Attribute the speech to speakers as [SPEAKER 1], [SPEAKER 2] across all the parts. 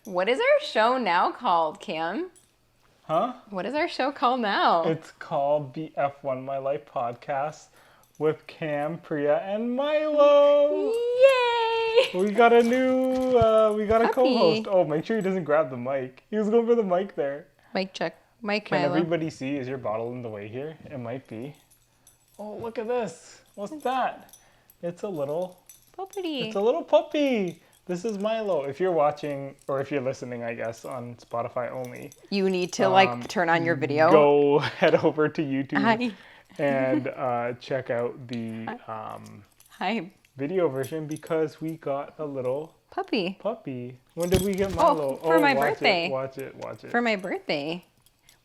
[SPEAKER 1] What is our show now called, Cam?
[SPEAKER 2] Huh?
[SPEAKER 1] What is our show called now?
[SPEAKER 2] It's called the F1 My Life podcast with Cam, Priya, and Milo.
[SPEAKER 1] Yay!
[SPEAKER 2] We got a co-host.
[SPEAKER 1] Puppy.
[SPEAKER 2] Oh, make sure he doesn't grab the mic. He was going for the mic there.
[SPEAKER 1] Mic check. Mic
[SPEAKER 2] Can
[SPEAKER 1] Milo.
[SPEAKER 2] everybody see? Is your bottle in the way here? It might be. Oh, look at this. What's that? It's a little
[SPEAKER 1] Puppy.
[SPEAKER 2] puppy. This is Milo. If you're watching, or if you're listening, I guess, on Spotify only,
[SPEAKER 1] You need to turn on your video.
[SPEAKER 2] go head over to YouTube
[SPEAKER 1] Hi.
[SPEAKER 2] and check out the
[SPEAKER 1] Hi.
[SPEAKER 2] video version because we got a little
[SPEAKER 1] Puppy.
[SPEAKER 2] puppy. When did we get Milo?
[SPEAKER 1] for my
[SPEAKER 2] watch
[SPEAKER 1] birthday.
[SPEAKER 2] Watch it.
[SPEAKER 1] For my birthday.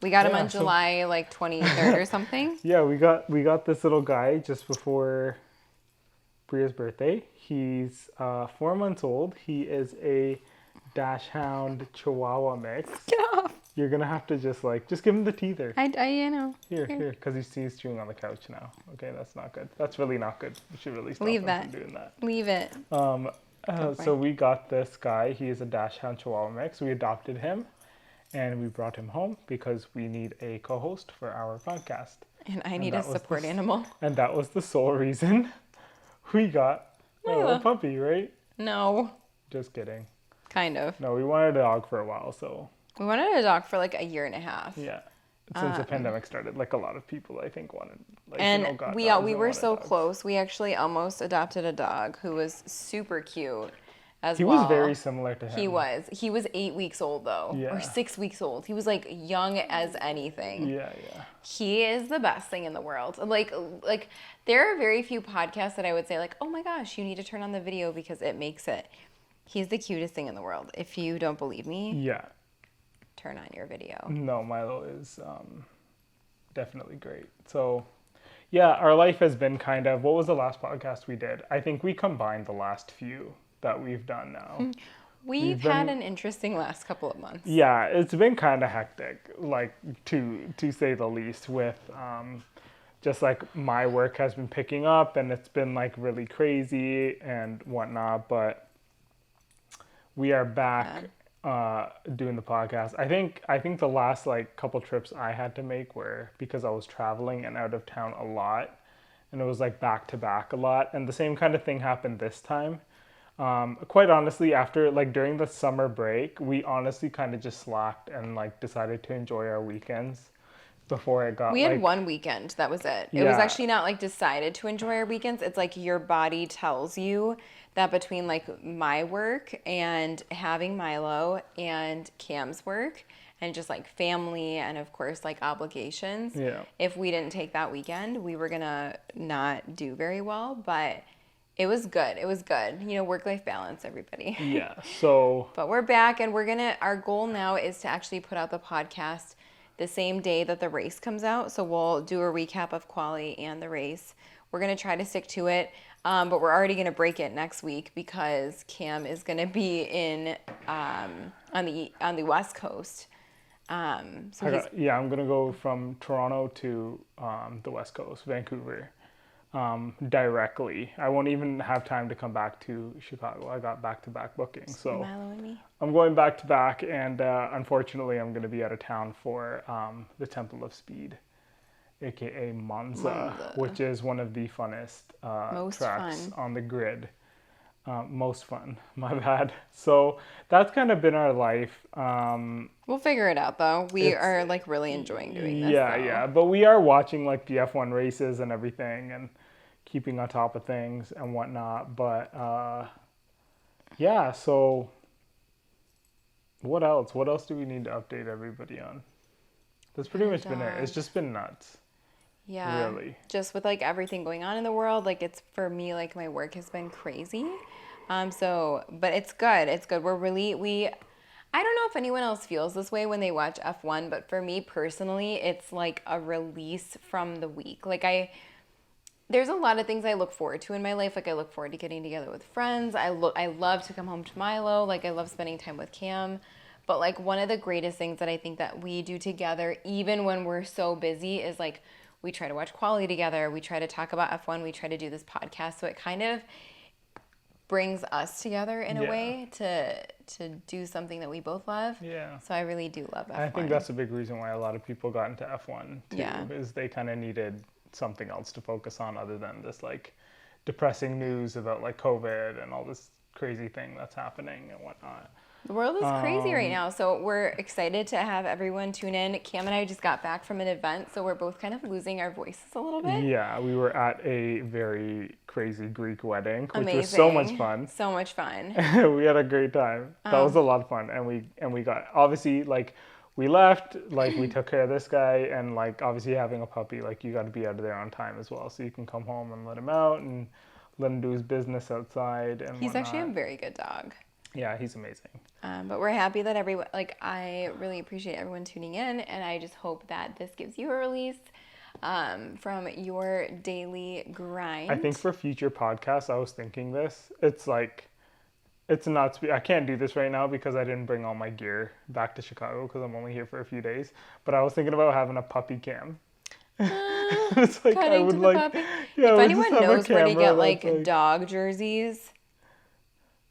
[SPEAKER 1] We got him
[SPEAKER 2] Yeah,
[SPEAKER 1] on
[SPEAKER 2] so-
[SPEAKER 1] July 23rd or something.
[SPEAKER 2] Yeah, we got this little guy just before Priya's birthday. He's 4 months old. He is a Dachshund Chihuahua mix.
[SPEAKER 1] Get off.
[SPEAKER 2] You're gonna have to just give him the teether.
[SPEAKER 1] I know.
[SPEAKER 2] Here, because he's chewing on the couch now. Okay, that's not good. That's really not good. You should really stop
[SPEAKER 1] Leave
[SPEAKER 2] him
[SPEAKER 1] that.
[SPEAKER 2] from doing that.
[SPEAKER 1] Leave it.
[SPEAKER 2] So we got this guy. He is a Dachshund Chihuahua mix. We adopted him, and we brought him home because we need a co-host for our podcast.
[SPEAKER 1] And I need a
[SPEAKER 2] that was
[SPEAKER 1] support
[SPEAKER 2] the-
[SPEAKER 1] animal.
[SPEAKER 2] And that was the sole reason we got a little
[SPEAKER 1] Milo.
[SPEAKER 2] puppy, right?
[SPEAKER 1] No.
[SPEAKER 2] Just kidding.
[SPEAKER 1] Kind of.
[SPEAKER 2] No, we wanted a dog for a while, so
[SPEAKER 1] We wanted a dog for like a year and a half.
[SPEAKER 2] yeah. Since the pandemic started, a lot of people, I think, wanted
[SPEAKER 1] And
[SPEAKER 2] got
[SPEAKER 1] we
[SPEAKER 2] dogs
[SPEAKER 1] we
[SPEAKER 2] and
[SPEAKER 1] were
[SPEAKER 2] wanted
[SPEAKER 1] so
[SPEAKER 2] dogs.
[SPEAKER 1] close. We actually almost adopted a dog who was super cute as
[SPEAKER 2] He
[SPEAKER 1] well.
[SPEAKER 2] was very similar to him.
[SPEAKER 1] He was. He was 8 weeks old though,
[SPEAKER 2] Yeah.
[SPEAKER 1] or 6 weeks old. He was like young as anything.
[SPEAKER 2] Yeah.
[SPEAKER 1] He is the best thing in the world. Like there are very few podcasts that I would say like, oh my gosh, you need to turn on the video because it makes it. He's the cutest thing in the world. If you don't believe me,
[SPEAKER 2] Yeah.
[SPEAKER 1] turn on your video.
[SPEAKER 2] No, Milo is definitely great. So, yeah, our life has been kind of, what was the last podcast we did? I think we combined the last few that we've done now.
[SPEAKER 1] We've had an interesting last couple of months.
[SPEAKER 2] Yeah, it's been kind of hectic, to say the least, with just my work has been picking up and it's been really crazy and whatnot, but we are back doing the podcast. I think the last couple trips I had to make were because I was traveling and out of town a lot, and it was back to back a lot, and the same kind of thing happened this time. Quite honestly, after during the summer break, we honestly kind of just slacked and decided to enjoy our weekends before it got
[SPEAKER 1] We had one weekend. That was it. It was
[SPEAKER 2] Yeah.
[SPEAKER 1] actually not decided to enjoy our weekends. It's your body tells you that between my work and having Milo and Cam's work and just family and of course obligations.
[SPEAKER 2] Yeah.
[SPEAKER 1] If we didn't take that weekend, we were gonna not do very well. But it was good. It was good. Work-life balance, everybody.
[SPEAKER 2] Yeah. So
[SPEAKER 1] But we're back and our goal now is to actually put out the podcast the same day that the race comes out. So we'll do a recap of quali and the race. We're going to try to stick to it, but we're already going to break it next week because Cam is going to be in on the West Coast.
[SPEAKER 2] I'm gonna go from Toronto to the West Coast, Vancouver, directly. I won't even have time to come back to Chicago. I got back-to-back bookings, so
[SPEAKER 1] Milo and me.
[SPEAKER 2] I'm going back to back, and unfortunately, I'm gonna be out of town for the Temple of Speed, aka Monza, which is one of the funnest
[SPEAKER 1] Most
[SPEAKER 2] tracks
[SPEAKER 1] fun.
[SPEAKER 2] on the grid. Most fun, my bad. So that's kind of been our life.
[SPEAKER 1] We'll figure it out though. We are really enjoying doing this. though.
[SPEAKER 2] Yeah. But we are watching the F1 races and everything and keeping on top of things and whatnot. But yeah, so what else? What else do we need to update everybody on? That's pretty much been it. It's just been nuts.
[SPEAKER 1] Yeah.
[SPEAKER 2] Really.
[SPEAKER 1] Just with everything going on in the world, it's for me my work has been crazy. But it's good. It's good. I don't know if anyone else feels this way when they watch F1, but for me personally, it's a release from the week. There's a lot of things I look forward to in my life. I look forward to getting together with friends. I love to come home to Milo. I love spending time with Cam. But one of the greatest things that I think that we do together, even when we're so busy, is we try to watch quality together. We try to talk about F1. We try to do this podcast. So it kind of brings us together in a
[SPEAKER 2] Yeah.
[SPEAKER 1] way to do something that we both love.
[SPEAKER 2] Yeah.
[SPEAKER 1] So I really do love F1.
[SPEAKER 2] I think that's a big reason why a lot of people got into F1 too,
[SPEAKER 1] Yeah.
[SPEAKER 2] is they kind of needed something else to focus on other than this like depressing news about like COVID and all this crazy thing that's happening and whatnot.
[SPEAKER 1] The world is crazy right now, so we're excited to have everyone tune in. Cam and I just got back from an event, so we're both kind of losing our voices a little bit.
[SPEAKER 2] Yeah, we were at a very crazy Greek wedding, which was so much fun.
[SPEAKER 1] So much fun.
[SPEAKER 2] We had a great time. That was a lot of fun, and we got obviously like we left, like we took care of this guy, and like obviously having a puppy, like you got to be out of there on time as well, so you can come home and let him out and let him do his business outside and
[SPEAKER 1] He's
[SPEAKER 2] whatnot.
[SPEAKER 1] actually a very good dog.
[SPEAKER 2] Yeah, he's amazing.
[SPEAKER 1] But we're happy that everyone, like, I really appreciate everyone tuning in, and I just hope that this gives you a release from your daily grind.
[SPEAKER 2] I think for future podcasts, I was thinking this. It's like, it's not, I can't do this right now because I didn't bring all my gear back to Chicago because I'm only here for a few days. But I was thinking about having a puppy cam. It's like, I would like,
[SPEAKER 1] puppy.
[SPEAKER 2] yeah,
[SPEAKER 1] If
[SPEAKER 2] we
[SPEAKER 1] anyone
[SPEAKER 2] just have a
[SPEAKER 1] knows where to
[SPEAKER 2] camera
[SPEAKER 1] get
[SPEAKER 2] that's
[SPEAKER 1] like dog jerseys,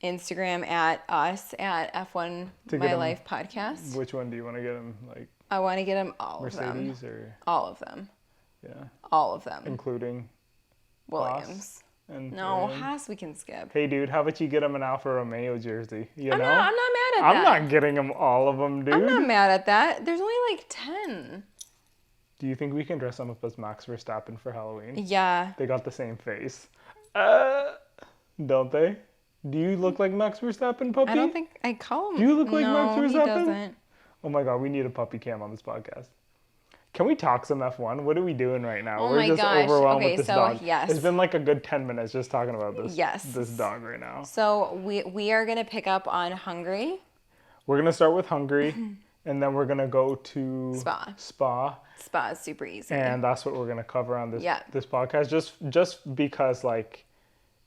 [SPEAKER 1] Instagram at us at F1
[SPEAKER 2] To
[SPEAKER 1] My
[SPEAKER 2] get 'em-
[SPEAKER 1] Life Podcast.
[SPEAKER 2] Which one do you want to get him? Like
[SPEAKER 1] I want to get them all of them.
[SPEAKER 2] Mercedes or
[SPEAKER 1] All of them.
[SPEAKER 2] yeah,
[SPEAKER 1] All of them.
[SPEAKER 2] including
[SPEAKER 1] Williams.
[SPEAKER 2] Haas and
[SPEAKER 1] No,
[SPEAKER 2] Williams?
[SPEAKER 1] Haas we can skip.
[SPEAKER 2] Hey, dude, how about you get him an Alfa Romeo jersey? You
[SPEAKER 1] I'm
[SPEAKER 2] know,
[SPEAKER 1] not mad at
[SPEAKER 2] I'm
[SPEAKER 1] that.
[SPEAKER 2] not getting him all of them, dude.
[SPEAKER 1] I'm not mad at that. There's only like 10.
[SPEAKER 2] Do you think we can dress him up as Max Verstappen for Halloween?
[SPEAKER 1] Yeah.
[SPEAKER 2] They got the same face. Don't they? Do you look like Max Verstappen, puppy?
[SPEAKER 1] I don't think I call him.
[SPEAKER 2] Do you look like Max
[SPEAKER 1] No, he
[SPEAKER 2] Verstappen?
[SPEAKER 1] doesn't.
[SPEAKER 2] Oh my god, we need a puppy cam on this podcast. Can we talk some F1? What are we doing right now?
[SPEAKER 1] Oh
[SPEAKER 2] We're
[SPEAKER 1] my
[SPEAKER 2] just
[SPEAKER 1] gosh.
[SPEAKER 2] overwhelmed
[SPEAKER 1] Okay,
[SPEAKER 2] with this
[SPEAKER 1] so,
[SPEAKER 2] dog.
[SPEAKER 1] yes.
[SPEAKER 2] It's been like a good 10 minutes just talking about this
[SPEAKER 1] Yes.
[SPEAKER 2] this dog right now.
[SPEAKER 1] So we are gonna pick up on Hungary.
[SPEAKER 2] We're going to start with Hungary and then we're going to go to Spa.
[SPEAKER 1] Spa is super easy.
[SPEAKER 2] And that's what we're going to cover on this
[SPEAKER 1] Yeah.
[SPEAKER 2] this podcast just because like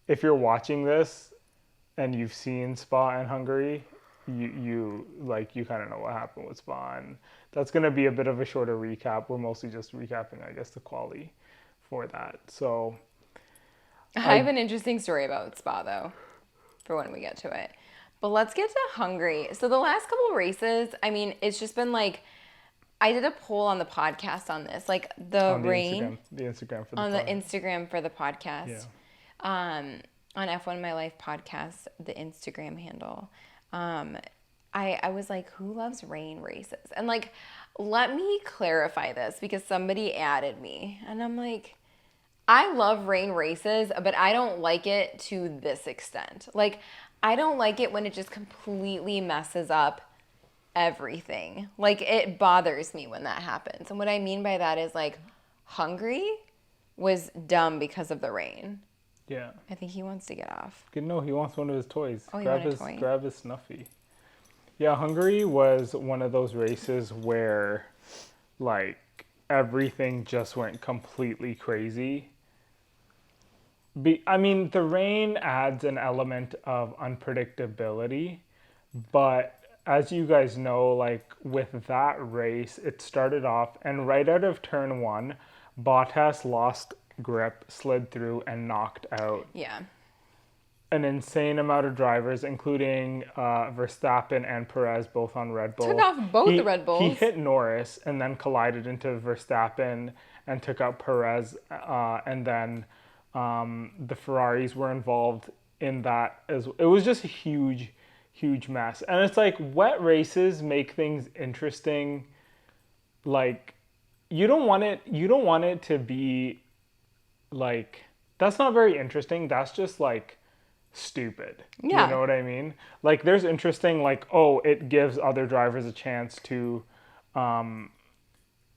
[SPEAKER 2] if you're watching this and you've seen Spa in Hungary, you kind of know what happened with Spa, and that's going to be a bit of a shorter recap. We're mostly just recapping, I guess, the quali for that. So
[SPEAKER 1] I have an interesting story about Spa though, for when we get to it. But let's get to Hungary. So the last couple of races, I mean, it's just been like, I did a poll on the podcast on this, like
[SPEAKER 2] on
[SPEAKER 1] rain
[SPEAKER 2] the Instagram for the
[SPEAKER 1] on the
[SPEAKER 2] pod.
[SPEAKER 1] Instagram for the podcast.
[SPEAKER 2] Yeah.
[SPEAKER 1] On F1 My Life podcast, the Instagram handle. I was like, who loves rain races? And like, let me clarify this because somebody added me. And I'm like, I love rain races, but I don't like it to this extent. Like, I don't like it when it just completely messes up everything. Like, it bothers me when that happens. And what I mean by that is like, Hungary was dumb because of the rain.
[SPEAKER 2] Yeah.
[SPEAKER 1] I think he wants to get off.
[SPEAKER 2] No, he wants one of his toys.
[SPEAKER 1] Oh, he
[SPEAKER 2] grab
[SPEAKER 1] wanted
[SPEAKER 2] his
[SPEAKER 1] a toy.
[SPEAKER 2] grab his Snuffy. Yeah, Hungary was one of those races where like everything just went completely crazy. I mean, the rain adds an element of unpredictability, but as you guys know, like with that race, it started off and right out of turn 1, Bottas lost grip, slid through, and knocked out
[SPEAKER 1] Yeah.
[SPEAKER 2] an insane amount of drivers, including Verstappen and Perez, both on Red Bull.
[SPEAKER 1] Took off both the Red Bulls.
[SPEAKER 2] He hit Norris and then collided into Verstappen and took out Perez, and then the Ferraris were involved in that as it was just a huge mess. And it's like wet races make things interesting. Like you don't want it to be like that's not very interesting. That's just like stupid.
[SPEAKER 1] Yeah.
[SPEAKER 2] You know what I mean? Like there's interesting like, oh, it gives other drivers a chance to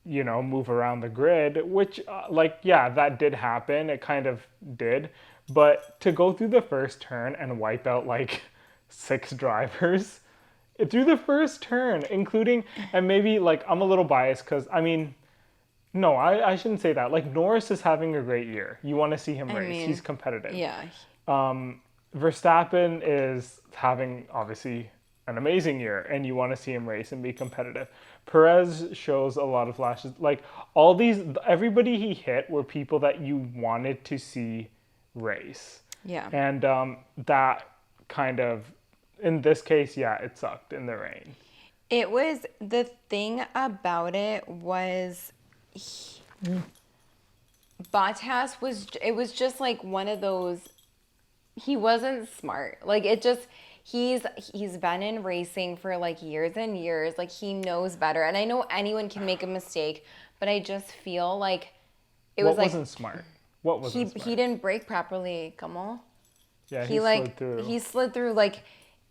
[SPEAKER 2] move around the grid, which that did happen. It kind of did. But to go through the first turn and wipe out like 6 drivers through the first turn, including, and maybe like I'm a little biased because I mean, no, I shouldn't say that. Like Norris is having a great year. You want to see him race. He's competitive.
[SPEAKER 1] Yeah.
[SPEAKER 2] Verstappen is having obviously an amazing year and you want to see him race and be competitive. Perez shows a lot of flashes. Like everybody he hit were people that you wanted to see race.
[SPEAKER 1] Yeah.
[SPEAKER 2] And that kind of, in this case, yeah, it sucked in the rain.
[SPEAKER 1] It was the thing about it was Bottas was it was just like one of those he wasn't smart. Like it just he's been in racing for like years and years. Like he knows better. And I know anyone can make a mistake, but I just feel like it was
[SPEAKER 2] What
[SPEAKER 1] like
[SPEAKER 2] wasn't smart? What
[SPEAKER 1] he
[SPEAKER 2] wasn't
[SPEAKER 1] he
[SPEAKER 2] smart?
[SPEAKER 1] didn't brake properly. Come on.
[SPEAKER 2] Yeah, he
[SPEAKER 1] He
[SPEAKER 2] slid
[SPEAKER 1] like
[SPEAKER 2] through.
[SPEAKER 1] he slid through like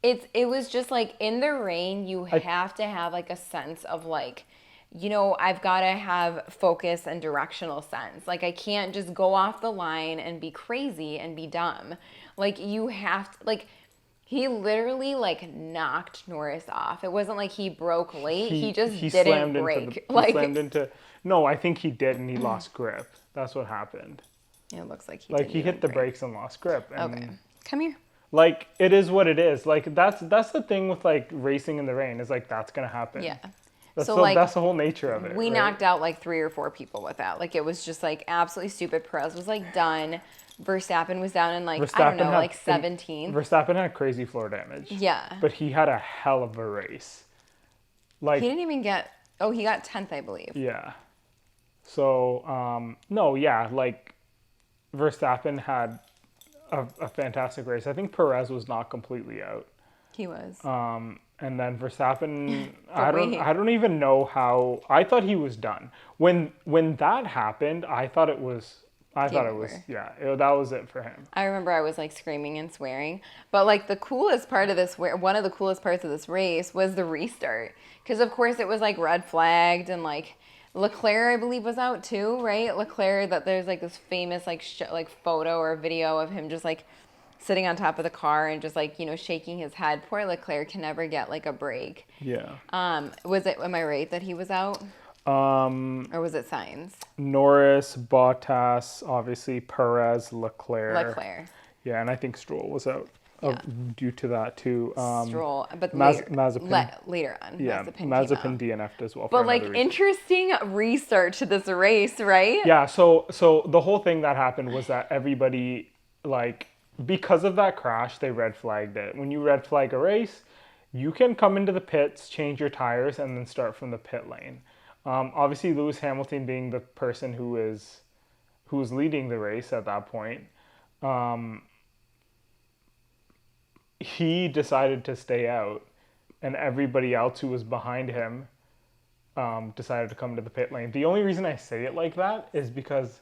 [SPEAKER 1] it was just like in the rain you
[SPEAKER 2] I
[SPEAKER 1] have to have like a sense of like I've got to have focus and directional sense. Like I can't just go off the line and be crazy and be dumb. Like you have to like he literally like knocked Norris off. It wasn't like he broke late. He just
[SPEAKER 2] he
[SPEAKER 1] didn't
[SPEAKER 2] slammed into the
[SPEAKER 1] brake.
[SPEAKER 2] he
[SPEAKER 1] Like
[SPEAKER 2] slammed into no, I think he did and he lost grip. That's what happened.
[SPEAKER 1] it looks like he
[SPEAKER 2] Like
[SPEAKER 1] didn't
[SPEAKER 2] he
[SPEAKER 1] even
[SPEAKER 2] hit the
[SPEAKER 1] brake.
[SPEAKER 2] brakes and lost grip
[SPEAKER 1] Okay.
[SPEAKER 2] and
[SPEAKER 1] Come here.
[SPEAKER 2] like it is what it is. Like that's the thing with like racing in the rain is like that's going to happen.
[SPEAKER 1] Yeah.
[SPEAKER 2] That's
[SPEAKER 1] So
[SPEAKER 2] the,
[SPEAKER 1] like
[SPEAKER 2] that's the whole nature of it.
[SPEAKER 1] we
[SPEAKER 2] right?
[SPEAKER 1] knocked out like 3 or 4 people with that. Like it was just like absolutely stupid. Perez was like done. Verstappen was down in like I don't know, like 17th.
[SPEAKER 2] Verstappen had crazy floor damage.
[SPEAKER 1] Yeah.
[SPEAKER 2] But he had a hell of a race. Like
[SPEAKER 1] He didn't even get. Oh, he got 10th, I believe.
[SPEAKER 2] yeah. So no, yeah, like Verstappen had a fantastic race. I think Perez was not completely out.
[SPEAKER 1] He was.
[SPEAKER 2] And then Verstappen,
[SPEAKER 1] wait.
[SPEAKER 2] I don't even know how. I thought he was done when that happened. I thought it was
[SPEAKER 1] over.
[SPEAKER 2] yeah. That was it for him.
[SPEAKER 1] I remember I was like screaming and swearing. But like the coolest part of this, one of the coolest parts of this race was the restart. Because of course it was like red flagged and like Leclerc, I believe, was out too, right? Leclerc, that there's like this famous like like photo or video of him just like sitting on top of the car and just like shaking his head. Poor Leclerc can never get like a break.
[SPEAKER 2] Yeah.
[SPEAKER 1] Am I right that he was out? Or was it Sainz?
[SPEAKER 2] Norris, Bottas, obviously Perez, Leclerc. Yeah, and I think Stroll was out due to that too.
[SPEAKER 1] Stroll, but
[SPEAKER 2] Mazepin.
[SPEAKER 1] later on.
[SPEAKER 2] Yeah, Mazepin DNF'd as well.
[SPEAKER 1] But like interesting research to this race, right?
[SPEAKER 2] Yeah, so the whole thing that happened was that everybody like because of that crash, they red flagged it. When you red flag a race, you can come into the pits, change your tires, and then start from the pit lane. Obviously, Lewis Hamilton being the person who was leading the race at that point, he decided to stay out, and everybody else who was behind him decided to come to the pit lane. The only reason I say it like that is because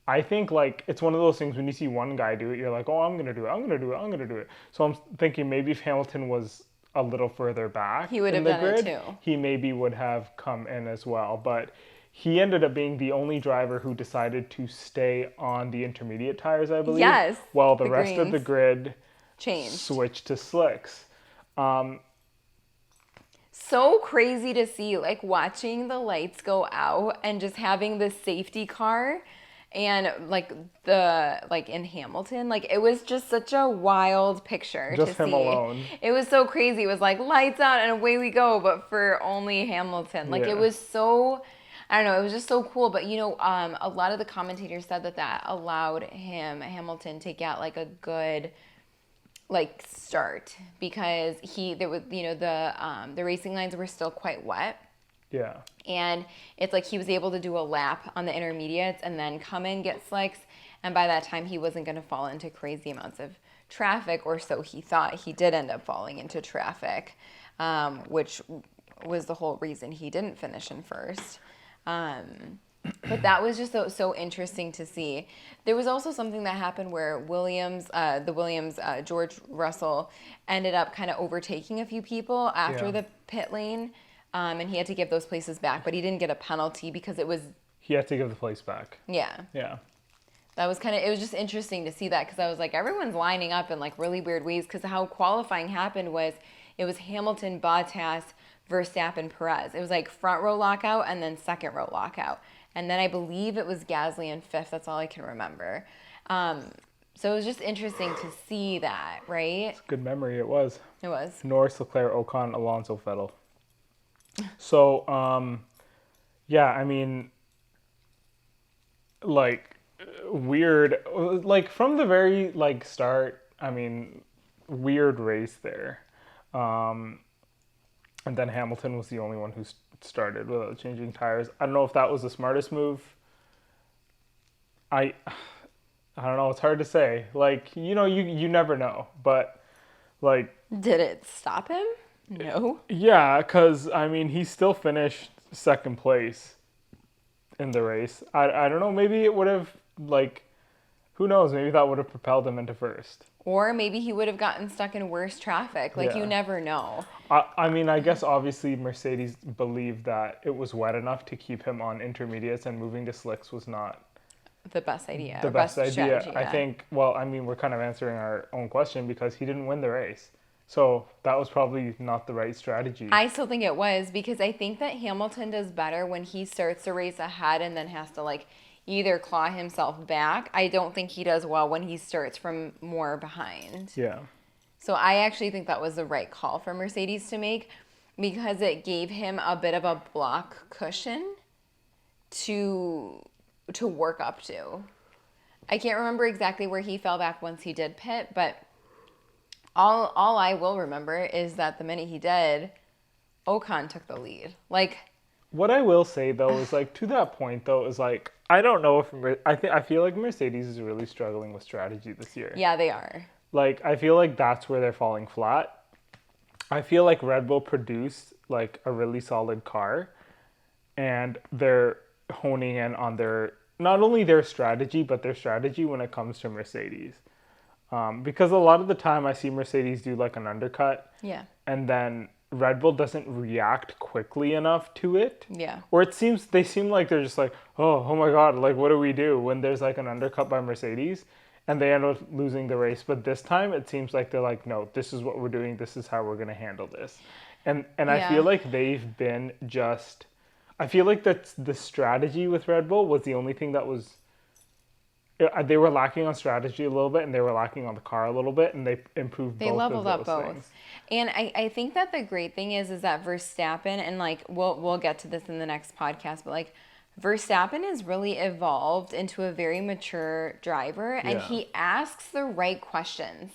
[SPEAKER 2] I think like it's one of those things when you see one guy do it, you're like, oh, I'm gonna do it. So I'm thinking maybe if Hamilton was a little further back,
[SPEAKER 1] he would have done it too.
[SPEAKER 2] He maybe would have come in as well, but he ended up being the only driver who decided to stay on the intermediate tires, I believe.
[SPEAKER 1] Yes.
[SPEAKER 2] While the rest of the grid
[SPEAKER 1] changed,
[SPEAKER 2] switched to slicks.
[SPEAKER 1] So crazy to see, like watching the lights go out and just having the safety car. And like in Hamilton, like it was just such a wild picture
[SPEAKER 2] just
[SPEAKER 1] to
[SPEAKER 2] him
[SPEAKER 1] see.
[SPEAKER 2] Alone.
[SPEAKER 1] It was so crazy. It was like lights out and away we go, but for only Hamilton. Like it was so, I don't know, it was just so cool. But a lot of the commentators said that allowed Hamilton to get like a good like start because the racing lines were still quite wet.
[SPEAKER 2] Yeah.
[SPEAKER 1] And it's like he was able to do a lap on the intermediates and then come in, get slicks. And by that time, he wasn't going to fall into crazy amounts of traffic, or so he thought. He did end up falling into traffic, which was the whole reason he didn't finish in first. But that was just so interesting to see. There was also something that happened where George Russell ended up kind of overtaking a few people after the pit lane. And he had to give those places back, but he didn't get a penalty because
[SPEAKER 2] he had to give the place back.
[SPEAKER 1] Yeah.
[SPEAKER 2] Yeah.
[SPEAKER 1] That was it was just interesting to see that because I was like, everyone's lining up in like really weird ways because how qualifying happened was it was Hamilton, Bottas, Verstappen, Perez. It was like front row lockout and then second row lockout. And then I believe it was Gasly in fifth. That's all I can remember. So it was just interesting to see that, right?
[SPEAKER 2] It's a good memory. It was.
[SPEAKER 1] It was.
[SPEAKER 2] Norris, Leclerc, Ocon, Alonso, Vettel. So, yeah, I mean, like, weird. Like from the very like start, I mean, weird race there. Um, and then Hamilton was the only one who started without changing tires. I don't know if that was the smartest move. I I don't know. It's hard to say. Like you never know. But like
[SPEAKER 1] Did it stop him? No.
[SPEAKER 2] yeah, because I mean he still finished second place in the race. I don't know. Maybe it would have like who knows? Maybe that would have propelled him into first.
[SPEAKER 1] Or maybe he would have gotten stuck in worse traffic. Like, you
[SPEAKER 2] Yeah.
[SPEAKER 1] never know.
[SPEAKER 2] I mean, I guess obviously Mercedes believed that it was wet enough to keep him on intermediates and moving to slicks was not
[SPEAKER 1] The best idea.
[SPEAKER 2] the
[SPEAKER 1] Or
[SPEAKER 2] best idea.
[SPEAKER 1] strategy,
[SPEAKER 2] I
[SPEAKER 1] yeah.
[SPEAKER 2] think, well, I mean, we're kind of answering our own question because he didn't win the race. So that was probably not the right strategy.
[SPEAKER 1] I still think it was because I think that Hamilton does better when he starts the race ahead and then has to like either claw himself back. I don't think he does well when he starts from more behind.
[SPEAKER 2] Yeah.
[SPEAKER 1] So I actually think that was the right call for Mercedes to make because it gave him a bit of a block cushion to work up to. I can't remember exactly where he fell back once he did pit, but all I will remember is that the minute he did, Ocon took the lead. Like,
[SPEAKER 2] What I will say though is like to that point though is like I don't know if I feel like Mercedes is really struggling with strategy this year.
[SPEAKER 1] yeah, they are.
[SPEAKER 2] Like I feel like that's where they're falling flat. I feel like Red Bull produced like a really solid car and they're honing in on their not only their strategy but their strategy when it comes to Mercedes. Because a lot of the time I see Mercedes do like an undercut
[SPEAKER 1] Yeah.
[SPEAKER 2] and then Red Bull doesn't react quickly enough to it.
[SPEAKER 1] Yeah.
[SPEAKER 2] Or they seem like they're just like, oh my God, like what do we do when there's like an undercut by Mercedes and they end up losing the race. But this time it seems like they're like, no, this is what we're doing. This is how we're going to handle this. And I feel
[SPEAKER 1] Yeah.
[SPEAKER 2] like they've been just, I feel like that's the strategy with Red Bull was the only thing that was, they were lacking on strategy a little bit and they were lacking on the car a little bit and they improved
[SPEAKER 1] They
[SPEAKER 2] both
[SPEAKER 1] leveled
[SPEAKER 2] of
[SPEAKER 1] up
[SPEAKER 2] those
[SPEAKER 1] both.
[SPEAKER 2] things.
[SPEAKER 1] And I think that the great thing is that Verstappen, and like we'll get to this in the next podcast, but like Verstappen has really evolved into a very mature driver and
[SPEAKER 2] Yeah.
[SPEAKER 1] he asks the right questions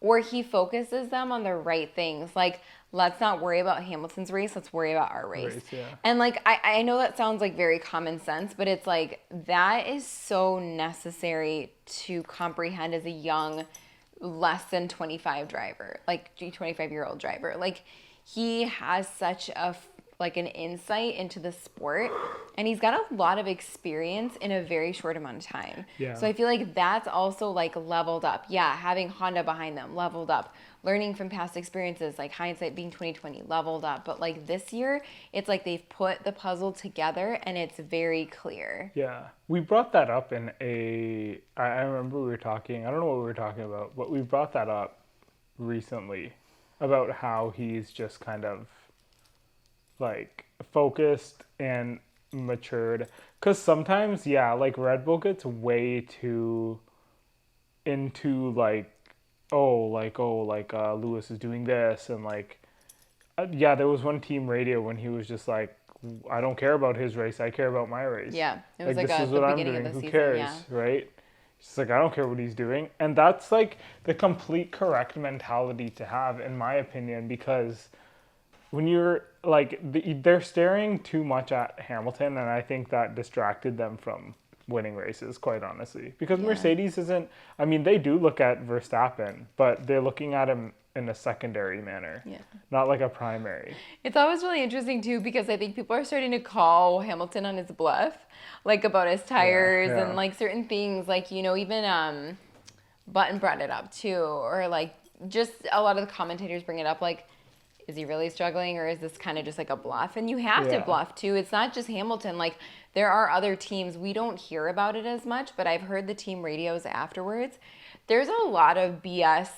[SPEAKER 1] or he focuses them on the right things. Like, let's not worry about Hamilton's race, let's worry about our race.
[SPEAKER 2] Yeah.
[SPEAKER 1] And like I know that sounds like very common sense, but it's like that is so necessary to comprehend as a young less than 25 driver, like 25-year-old driver. Like he has such like an insight into the sport and he's got a lot of experience in a very short amount of time.
[SPEAKER 2] Yeah.
[SPEAKER 1] So I feel like that's also like leveled up. Yeah, having Honda behind them, leveled up. Learning from past experiences, like hindsight being 2020, leveled up. But like this year, it's like they've put the puzzle together and it's very clear.
[SPEAKER 2] Yeah, we brought that up in I remember we were talking, I don't know what we were talking about, but we brought that up recently about how he's just kind of like focused and matured. Because sometimes, yeah, like Red Bull gets way too into like, Lewis is doing this and like, yeah, there was one team radio when he was just like, I don't care about his race. I care about my race.
[SPEAKER 1] Yeah, it was like
[SPEAKER 2] this is
[SPEAKER 1] the
[SPEAKER 2] what I'm
[SPEAKER 1] beginning
[SPEAKER 2] doing.
[SPEAKER 1] of the
[SPEAKER 2] Who
[SPEAKER 1] season.
[SPEAKER 2] cares,
[SPEAKER 1] Yeah.
[SPEAKER 2] right? It's like I don't care what he's doing, and that's like the complete correct mentality to have, in my opinion, because when you're like they're staring too much at Hamilton, and I think that distracted them from winning races, quite honestly, because
[SPEAKER 1] Yeah.
[SPEAKER 2] Mercedes isn't. I mean, they do look at Verstappen, but they're looking at him in a secondary manner,
[SPEAKER 1] Yeah.
[SPEAKER 2] not like a primary.
[SPEAKER 1] It's always really interesting too because I think people are starting to call Hamilton on his bluff, like about his tires
[SPEAKER 2] yeah.
[SPEAKER 1] and like certain things, like even Button brought it up too, or like just a lot of the commentators bring it up, like, is he really struggling or is this kind of just like a bluff? And you have to
[SPEAKER 2] Yeah.
[SPEAKER 1] bluff too. It's not just Hamilton. Like there are other teams. We don't hear about it as much, but I've heard the team radios afterwards. There's a lot of BS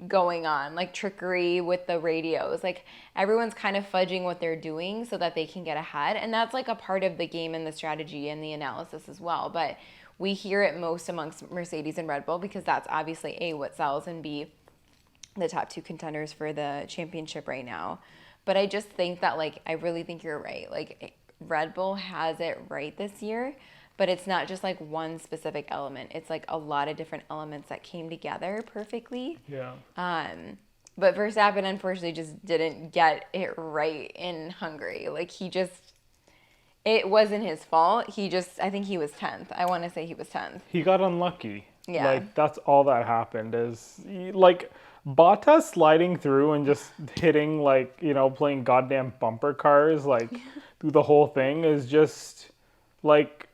[SPEAKER 1] going on, like trickery with the radios. Like everyone's kind of fudging what they're doing so that they can get ahead. And that's like a part of the game and the strategy and the analysis as well. But we hear it most amongst Mercedes and Red Bull because that's obviously A, what sells, and B, the top two contenders for the championship right now. But I just think that, like, I really think you're right. Like, Red Bull has it right this year, but but it's not just like one specific element. It's like a lot of different elements that came together perfectly.
[SPEAKER 2] Yeah.
[SPEAKER 1] But Verstappen unfortunately just didn't get it right in Hungary. Like it wasn't his fault. I think he was 10th. I want to say he was 10th.
[SPEAKER 2] He got unlucky.
[SPEAKER 1] Yeah.
[SPEAKER 2] Like, that's all that happened is, like, Bottas sliding through and just hitting, like, playing goddamn bumper cars, like, through the whole thing is just, like,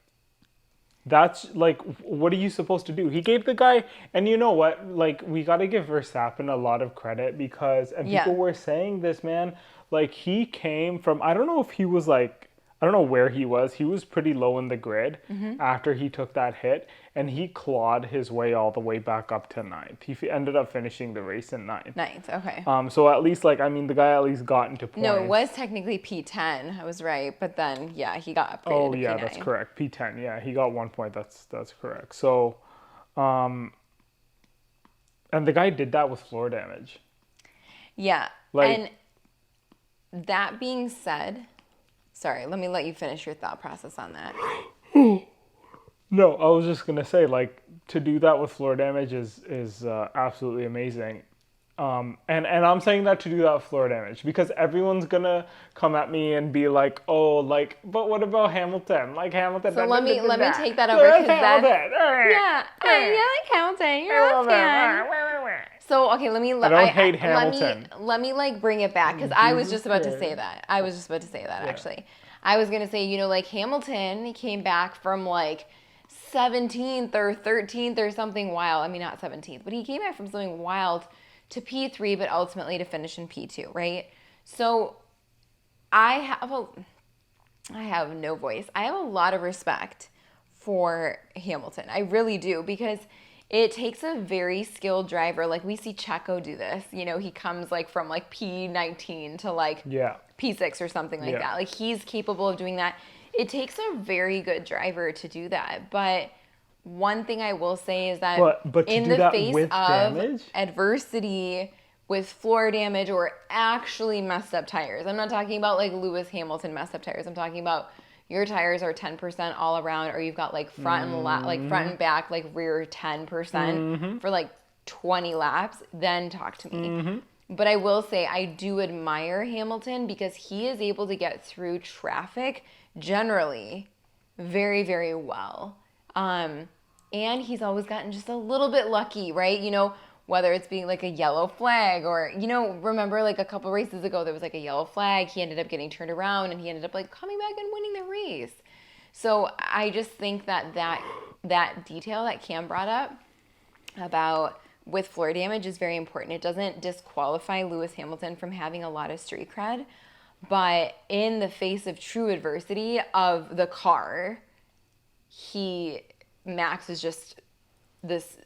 [SPEAKER 2] that's, like, what are you supposed to do? He gave the guy, and you know what? Like, we got to give Verstappen a lot of credit because, and people were saying this, man, like, he came from, I don't know if he was, like, I don't know where he was. He was pretty low in the grid after he took that hit, and he clawed his way all the way back up to 9th. He ended up finishing the race in 9th.
[SPEAKER 1] 9th, okay.
[SPEAKER 2] So at least, like, I mean, the guy at least got into points.
[SPEAKER 1] No, it was technically P10. I was right, but then he got upgraded to P9.
[SPEAKER 2] That's correct. P10. Yeah, he got 1 point. That's correct. So, and the guy did that with floor damage.
[SPEAKER 1] Yeah,
[SPEAKER 2] Like,
[SPEAKER 1] and that being said. Sorry, let me let you finish your thought process on that.
[SPEAKER 2] No, I was just gonna say, like, to do that with floor damage is absolutely amazing. And I'm saying that to do that with floor damage because everyone's gonna come at me and be like, oh, like, but what about Hamilton? Like Hamilton.
[SPEAKER 1] So let me take that over because that's you like Hamilton. You're a fan. So okay,
[SPEAKER 2] I don't hate Hamilton.
[SPEAKER 1] Let me like bring it back because I was just about to say that. Actually. I was gonna say, like Hamilton, he came back from like 17th or 13th or something wild. I mean, not 17th, but he came back from something wild to P3, but ultimately to finish in P2, right? So I have no voice. I have a lot of respect for Hamilton. I really do because it takes a very skilled driver. Like we see Checo do this. He comes like from like P19 to like P6 or something like that. Like he's capable of doing that. It takes a very good driver to do that. But one thing I will say is that
[SPEAKER 2] but
[SPEAKER 1] in the face of adversity with floor damage or actually messed up tires, I'm not talking about like Lewis Hamilton messed up tires. I'm talking about your tires are 10% all around, or you've got like front and back, like rear 10% for like 20 laps, then talk to me. But I will say I do admire Hamilton because he is able to get through traffic generally very, very well. And he's always gotten just a little bit lucky, right? Whether it's being like a yellow flag or, remember like a couple races ago, there was like a yellow flag. He ended up getting turned around and he ended up like coming back and winning the race. So I just think that detail that Cam brought up about with floor damage is very important. It doesn't disqualify Lewis Hamilton from having a lot of street cred, but in the face of true adversity of the car, Max is just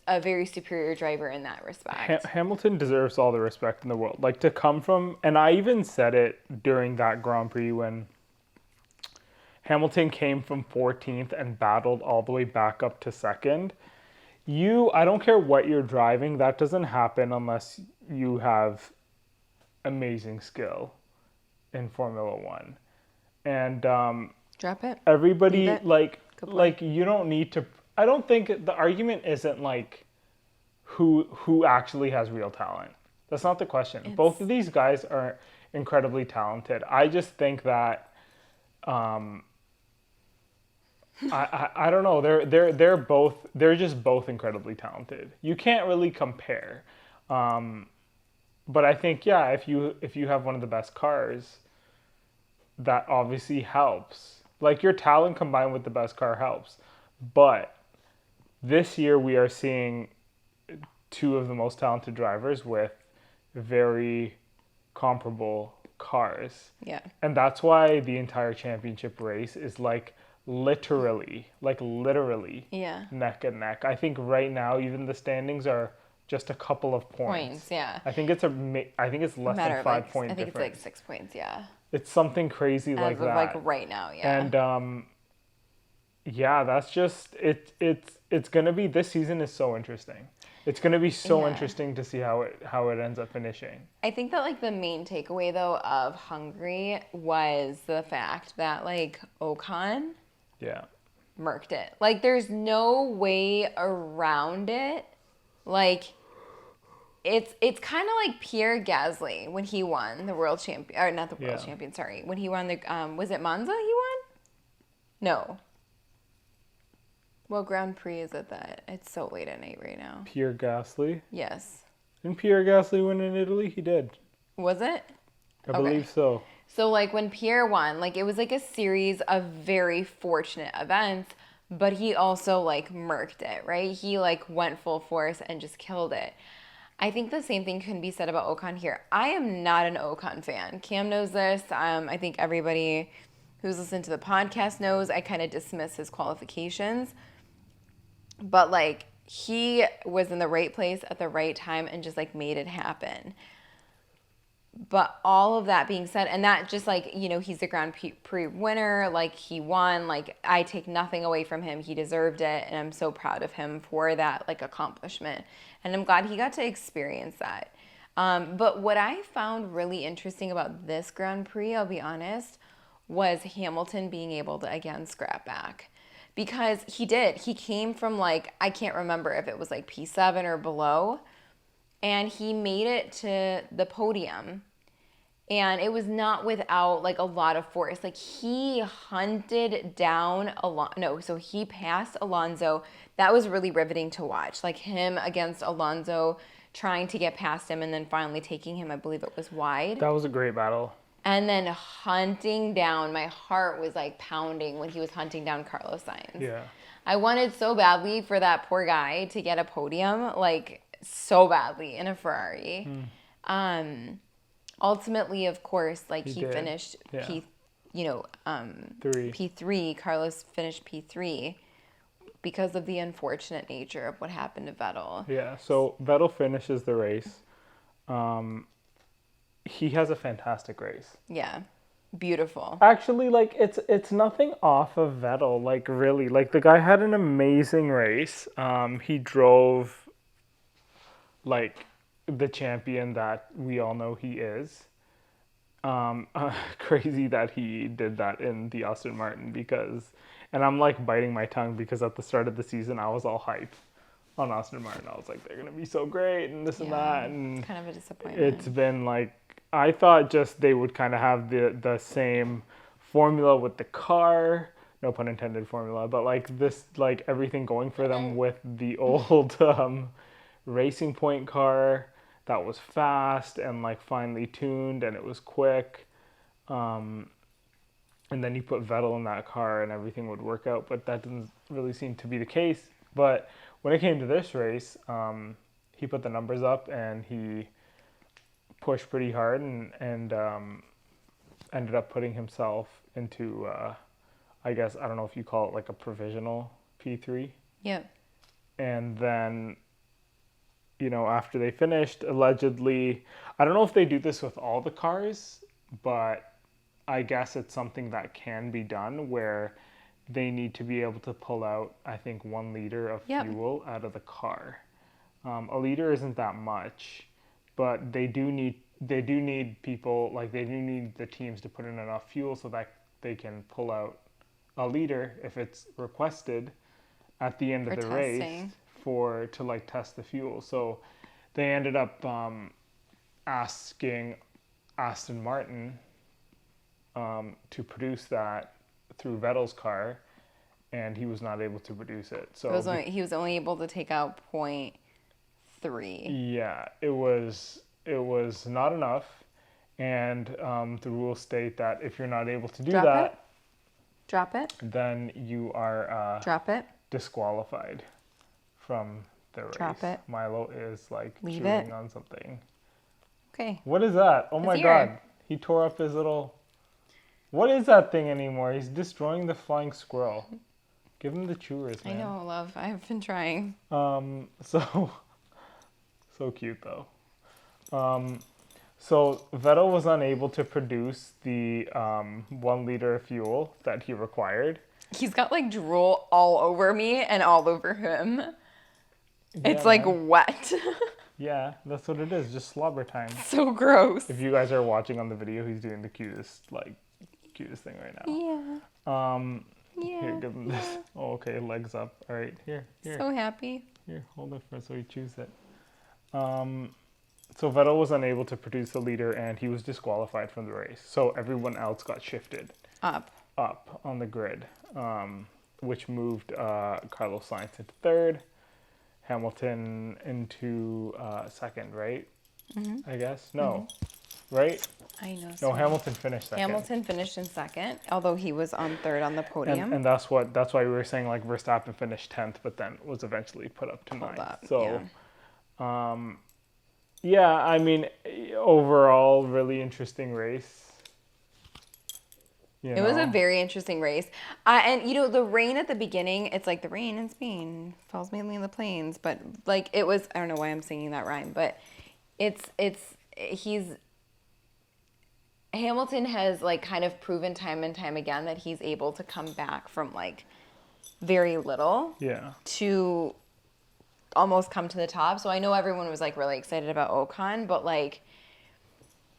[SPEAKER 1] a very superior driver in that respect.
[SPEAKER 2] Hamilton deserves all the respect in the world. Like to come from, and I even said it during that Grand Prix when Hamilton came from 14th and battled all the way back up to 2nd. I don't care what you're driving, that doesn't happen unless you have amazing skill in Formula One. And
[SPEAKER 1] drop it.
[SPEAKER 2] Everybody like you don't need to. I don't think the argument isn't like who actually has real talent. That's not the question. Both of these guys are incredibly talented. I just think that I don't know. They're just both incredibly talented. You can't really compare. But I think if you have one of the best cars, that obviously helps. Like your talent combined with the best car helps. But this year we are seeing two of the most talented drivers with very comparable cars.
[SPEAKER 1] Yeah.
[SPEAKER 2] And that's why the entire championship race is literally neck and neck. I think right now even the standings are just a couple of points.
[SPEAKER 1] Yeah.
[SPEAKER 2] I think it's less than 5 point difference.
[SPEAKER 1] I think it's like 6 points, yeah.
[SPEAKER 2] It's something crazy like that.
[SPEAKER 1] Like right now, yeah.
[SPEAKER 2] And that's just it's gonna be, this season is so interesting. It's gonna be so interesting to see how it ends up finishing.
[SPEAKER 1] I think that like the main takeaway though of Hungary was the fact that like Ocon murked it. Like, there's no way around it. Like, it's kind of like Pierre Gasly when he won the world champion, or not the world
[SPEAKER 2] Yeah.
[SPEAKER 1] champion, sorry. When he won the, was it Monza he won? No. What Grand Prix is it that? It's so late at night right now.
[SPEAKER 2] Pierre Gasly.
[SPEAKER 1] Yes.
[SPEAKER 2] Didn't Pierre Gasly win in Italy? He did.
[SPEAKER 1] Was it?
[SPEAKER 2] I believe so.
[SPEAKER 1] So, like, when Pierre won, like, it was, like, a series of very fortunate events, but he also, like, murked it, right? He, like, went full force and just killed it. I think the same thing can be said about Ocon here. I am not an Ocon fan. Cam knows this. I think everybody who's listened to the podcast knows I kind of dismiss his qualifications. But, like, he was in the right place at the right time and just, like, made it happen. But all of that being said, and that just, like, you know, he's the Grand Prix winner, like, he won, like, I take nothing away from him. He deserved it, and I'm so proud of him for that, like, accomplishment. And I'm glad he got to experience that. But what I found really interesting about this Grand Prix, I'll be honest, was Hamilton being able to, again, scrap back. Because he did. He came from, like, I can't remember if it was, like, P7 or below, and he made it to the podium, and it was not without, like, a lot of force. Like, he hunted down so he passed Alonso. That was really riveting to watch, like, him against Alonso, trying to get past him and then finally taking him, I believe it was wide,
[SPEAKER 2] That was a great battle.
[SPEAKER 1] and then hunting down. My heart was, like, pounding when he was hunting down Carlos Sainz.
[SPEAKER 2] Yeah.
[SPEAKER 1] I wanted so badly for that poor guy to get a podium, like, so badly in a Ferrari. Ultimately, of course, like, he
[SPEAKER 2] did.
[SPEAKER 1] finished
[SPEAKER 2] Yeah.
[SPEAKER 1] P3. P3. Carlos finished P3 because of the unfortunate nature of what happened to Vettel.
[SPEAKER 2] Yeah. So Vettel finishes the race. He has a fantastic race.
[SPEAKER 1] Yeah. Beautiful.
[SPEAKER 2] Actually, like, it's nothing off of Vettel. Like, really, like, the guy had an amazing race. He drove, like, the champion that we all know he is. Crazy that he did that in the Aston Martin because, and I'm, like, biting my tongue because at the start of the season I was all hype on Aston Martin. I was like, they're gonna be so great and this and that, and
[SPEAKER 1] It's kind of a disappointment.
[SPEAKER 2] it's been, like, I thought just they would kind of have the same formula with the car, no pun intended formula, but, like, this, like, everything going for them with the old Racing Point car that was fast and, like, finely tuned, and it was quick. And then you put Vettel in that car and everything would work out, but that doesn't really seem to be the case. But when it came to this race, he put the numbers up and he pushed pretty hard and ended up putting himself into, I guess, I don't know if you call it, like, a provisional P3.
[SPEAKER 1] Yep.
[SPEAKER 2] And then, you know, after they finished, allegedly, I don't know if they do this with all the cars, but I guess it's something that can be done where they need to be able to pull out, I think, 1 liter of fuel out of the car. A liter isn't that much, but they do need people, like, they do need the teams to put in enough fuel so that they can pull out a liter if it's requested at the end of the race to, like, test the fuel. So they ended up asking Aston Martin to produce that through Vettel's car, and he was not able to produce it. So
[SPEAKER 1] he was only able to take out 0.3.
[SPEAKER 2] Yeah, it was not enough, and the rules state that if you're not able to do
[SPEAKER 1] Drop it.
[SPEAKER 2] then you are disqualified from the race.
[SPEAKER 1] Drop it.
[SPEAKER 2] Milo is, like,
[SPEAKER 1] Leave
[SPEAKER 2] chewing
[SPEAKER 1] it.
[SPEAKER 2] on something.
[SPEAKER 1] Okay.
[SPEAKER 2] What is that? Oh my
[SPEAKER 1] ear.
[SPEAKER 2] God. He tore up his little... What is that thing anymore? He's destroying the flying squirrel. Give him the chewers, man.
[SPEAKER 1] I know, love. I've been trying.
[SPEAKER 2] So cute, though. So Vettel was unable to produce the 1 liter of fuel that he required.
[SPEAKER 1] He's got, like, drool all over me and all over him. It's,
[SPEAKER 2] Yeah,
[SPEAKER 1] like,
[SPEAKER 2] man.
[SPEAKER 1] wet.
[SPEAKER 2] Yeah, that's what it is. Just slobber time.
[SPEAKER 1] So gross.
[SPEAKER 2] If you guys are watching on the video, he's doing the cutest thing right now.
[SPEAKER 1] Yeah.
[SPEAKER 2] Here,
[SPEAKER 1] Yeah.
[SPEAKER 2] give him this. Oh, okay, legs up. All right, here.
[SPEAKER 1] So happy.
[SPEAKER 2] Here, hold it for so he chews it. So Vettel was unable to produce the leader and he was disqualified from the race. So everyone else got shifted
[SPEAKER 1] Up.
[SPEAKER 2] up on the grid, which moved Carlos Sainz into third, Hamilton into second, right? I guess. No, right?
[SPEAKER 1] I know.
[SPEAKER 2] No,
[SPEAKER 1] so
[SPEAKER 2] Hamilton finished second.
[SPEAKER 1] Hamilton finished in second, although he was on third on the podium.
[SPEAKER 2] And that's why we were saying like Verstappen finished 10th, but then was eventually put up to
[SPEAKER 1] Pulled
[SPEAKER 2] 9th.
[SPEAKER 1] up,
[SPEAKER 2] So, yeah, I mean, overall, really interesting race.
[SPEAKER 1] It was a very interesting race. And, you know, the rain at the beginning, it's like the rain in Spain falls mainly in the plains. But, like, it was, I don't know why I'm singing that rhyme, but Hamilton has, like, kind of proven time and time again that he's able to come back from, like, very little to almost come to the top. So I know everyone was, like, really excited about Ocon, but, like,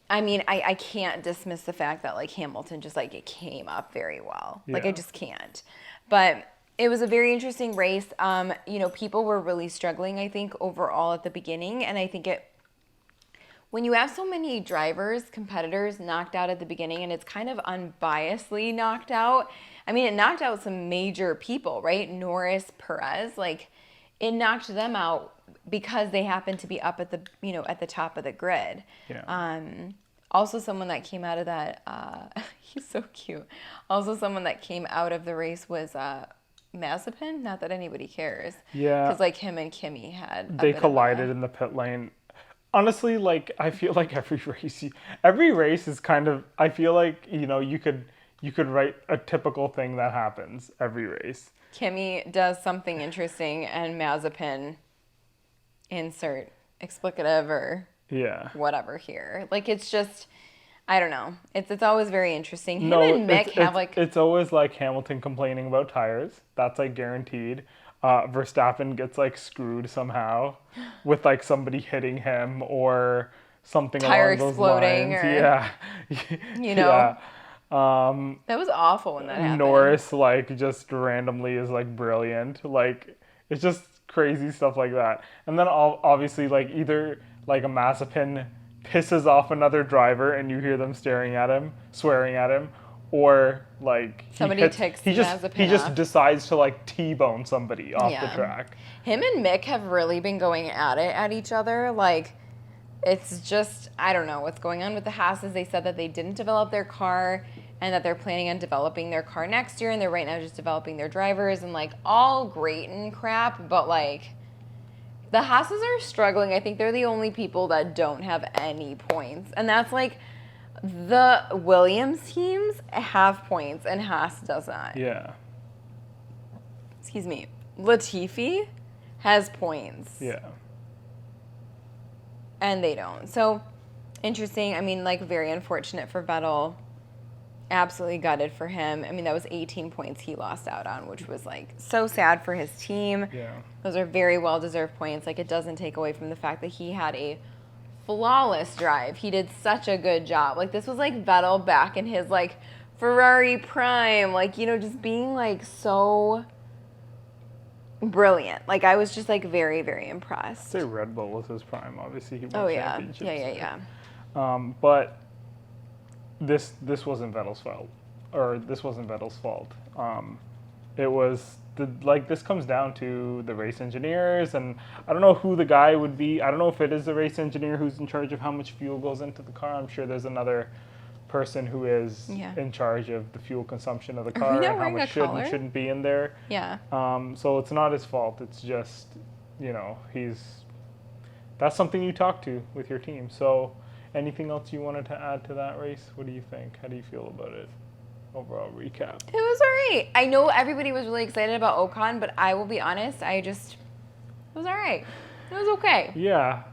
[SPEAKER 1] I mean, I can't dismiss the fact that, like, Hamilton just, like, it came up very well. Like, I just can't. But it was a very interesting race. You know, people were really struggling, I think, overall at the beginning. And I think when you have so many drivers, competitors knocked out at the beginning, and it's kind of unbiasedly knocked out. I mean, it knocked out some major people, right? Norris, Perez, like, it knocked them out because they happened to be up at the, you know, at the top of the grid.
[SPEAKER 2] Yeah.
[SPEAKER 1] Also someone that came out of that, he's so cute. Also someone that came out of the race was Mazepin. Not that anybody cares.
[SPEAKER 2] Yeah.
[SPEAKER 1] Because, like, him and Kimi had
[SPEAKER 2] They collided in the pit lane. Honestly, like, I feel like every race is kind of, I feel like, you know, you could write a typical thing that happens every race.
[SPEAKER 1] Kimi does something interesting and Mazepin insert explicative or whatever here. Like, it's just, I don't know. It's always very interesting. Him and Mick have, like...
[SPEAKER 2] It's always, like, Hamilton complaining about tires. That's, like, guaranteed. Verstappen gets, like, screwed somehow with, like, somebody hitting him or something
[SPEAKER 1] Tire
[SPEAKER 2] along those
[SPEAKER 1] exploding
[SPEAKER 2] lines.
[SPEAKER 1] or...
[SPEAKER 2] Yeah.
[SPEAKER 1] You know? That was awful when that happened.
[SPEAKER 2] Norris, like, just randomly is, like, brilliant. Like, it's just crazy stuff like that. And then obviously, like, either, like, a Mazepin pisses off another driver and you hear them staring at him, swearing at him, or, like, he just decides to, like, T-bone somebody off the track.
[SPEAKER 1] Him and Mick have really been going at it at each other. Like, it's just, I don't know what's going on with the Haas's. They said that they didn't develop their car and that they're planning on developing their car next year, and they're right now just developing their drivers, and, like, all great and crap, but, like, the Haas's are struggling. I think they're the only people that don't have any points, and that's, like, the Williams teams have points and Haas does not.
[SPEAKER 2] Yeah.
[SPEAKER 1] Excuse me. Latifi has points.
[SPEAKER 2] Yeah.
[SPEAKER 1] And they don't. So, interesting. I mean, like, very unfortunate for Vettel. Absolutely gutted for him. I mean, that was 18 points he lost out on, which was, like, so sad for his team.
[SPEAKER 2] Yeah.
[SPEAKER 1] Those are very well-deserved points. Like, it doesn't take away from the fact that he had a flawless drive. He did such a good job. Like, this was, like, Vettel back in his, like, Ferrari prime. Like, you know, just being, like, so brilliant. Like, I was just, like, very, very impressed.
[SPEAKER 2] I'd say Red Bull was his prime. Obviously, he won championships.
[SPEAKER 1] Yeah.
[SPEAKER 2] But this wasn't Vettel's fault, or this wasn't Vettel's fault. It was this comes down to the race engineers, and I don't know who the guy would be. I don't know if it is the race engineer who's in charge of how much fuel goes into the car. I'm sure there's another person who is in charge of the fuel consumption of the car and how much should and shouldn't be in there.
[SPEAKER 1] Yeah.
[SPEAKER 2] So it's not his fault. It's just, you know, that's something you talk to with your team. So anything else you wanted to add to that race? What do you think? How do you feel about it? Overall recap.
[SPEAKER 1] It was alright. I know everybody was really excited about Ocon, but I will be honest, it was alright. It was okay.
[SPEAKER 2] Yeah,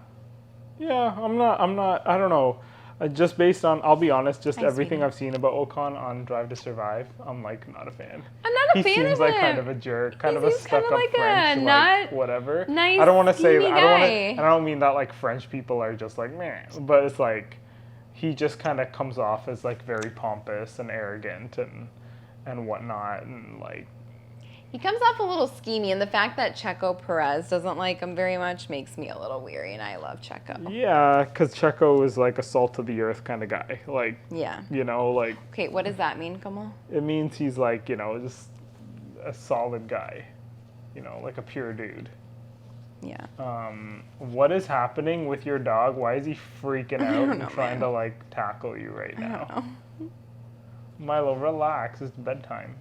[SPEAKER 2] I'm not, I don't know. Just based on, I'll be honest, just everything I've seen about Ocon on Drive to Survive, I'm, like, not a fan.
[SPEAKER 1] I'm not a fan of him.
[SPEAKER 2] He seems like kind of a jerk, kind of a stuck-up French, like, whatever.
[SPEAKER 1] Nice,
[SPEAKER 2] I don't want to say that,
[SPEAKER 1] I
[SPEAKER 2] don't mean that, like, French people are just like, meh, but it's like, he just kind of comes off as, like, very pompous and arrogant, and and whatnot, and like.
[SPEAKER 1] He comes off a little schemy, and the fact that Checo Perez doesn't like him very much makes me a little weary, and I love Checo.
[SPEAKER 2] Yeah, because Checo is like a salt of the earth kind of guy. Like,
[SPEAKER 1] Yeah.
[SPEAKER 2] you know, like.
[SPEAKER 1] Okay, what does that mean, Kamal?
[SPEAKER 2] It means he's like, you know, just a solid guy. You know, like a pure dude.
[SPEAKER 1] Yeah.
[SPEAKER 2] What is happening with your dog? Why is he freaking out
[SPEAKER 1] don't
[SPEAKER 2] and
[SPEAKER 1] know,
[SPEAKER 2] trying
[SPEAKER 1] man.
[SPEAKER 2] to like tackle you right
[SPEAKER 1] I
[SPEAKER 2] now?
[SPEAKER 1] don't know.
[SPEAKER 2] Milo, relax. It's bedtime.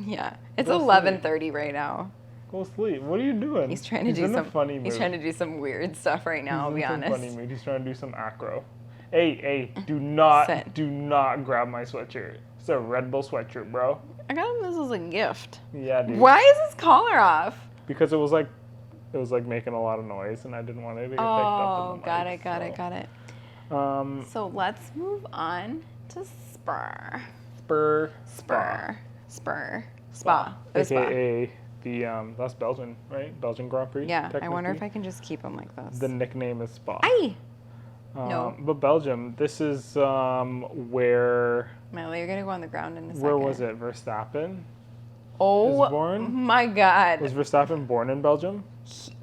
[SPEAKER 1] Yeah. It's
[SPEAKER 2] Go sleep.
[SPEAKER 1] 11:30 right now.
[SPEAKER 2] Go sleep. What are you doing?
[SPEAKER 1] He's trying to do
[SPEAKER 2] in
[SPEAKER 1] some
[SPEAKER 2] a funny mood.
[SPEAKER 1] He's trying to do some weird stuff right now, I'll
[SPEAKER 2] He's
[SPEAKER 1] be
[SPEAKER 2] in some
[SPEAKER 1] honest.
[SPEAKER 2] funny mood. He's trying to do some acro. Hey,
[SPEAKER 1] Sit.
[SPEAKER 2] do not grab my sweatshirt. It's a Red Bull sweatshirt, bro.
[SPEAKER 1] I got him this as a gift.
[SPEAKER 2] Yeah, dude.
[SPEAKER 1] Why is his collar off?
[SPEAKER 2] Because it was like making a lot of noise, and I didn't want it to get picked up in the
[SPEAKER 1] got
[SPEAKER 2] mic,
[SPEAKER 1] it, got it.
[SPEAKER 2] so.
[SPEAKER 1] So let's move on to Spur. Spa. It was Spa.
[SPEAKER 2] AKA the that's Belgian, right? Belgian Grand Prix.
[SPEAKER 1] Yeah, I wonder if I can just keep him like this.
[SPEAKER 2] The nickname is Spa.
[SPEAKER 1] Aye! No.
[SPEAKER 2] But Belgium, this is where.
[SPEAKER 1] Milo, you're gonna go on the ground in a second.
[SPEAKER 2] Where was it? Verstappen?
[SPEAKER 1] Oh
[SPEAKER 2] is born?
[SPEAKER 1] my God.
[SPEAKER 2] Was Verstappen born in Belgium?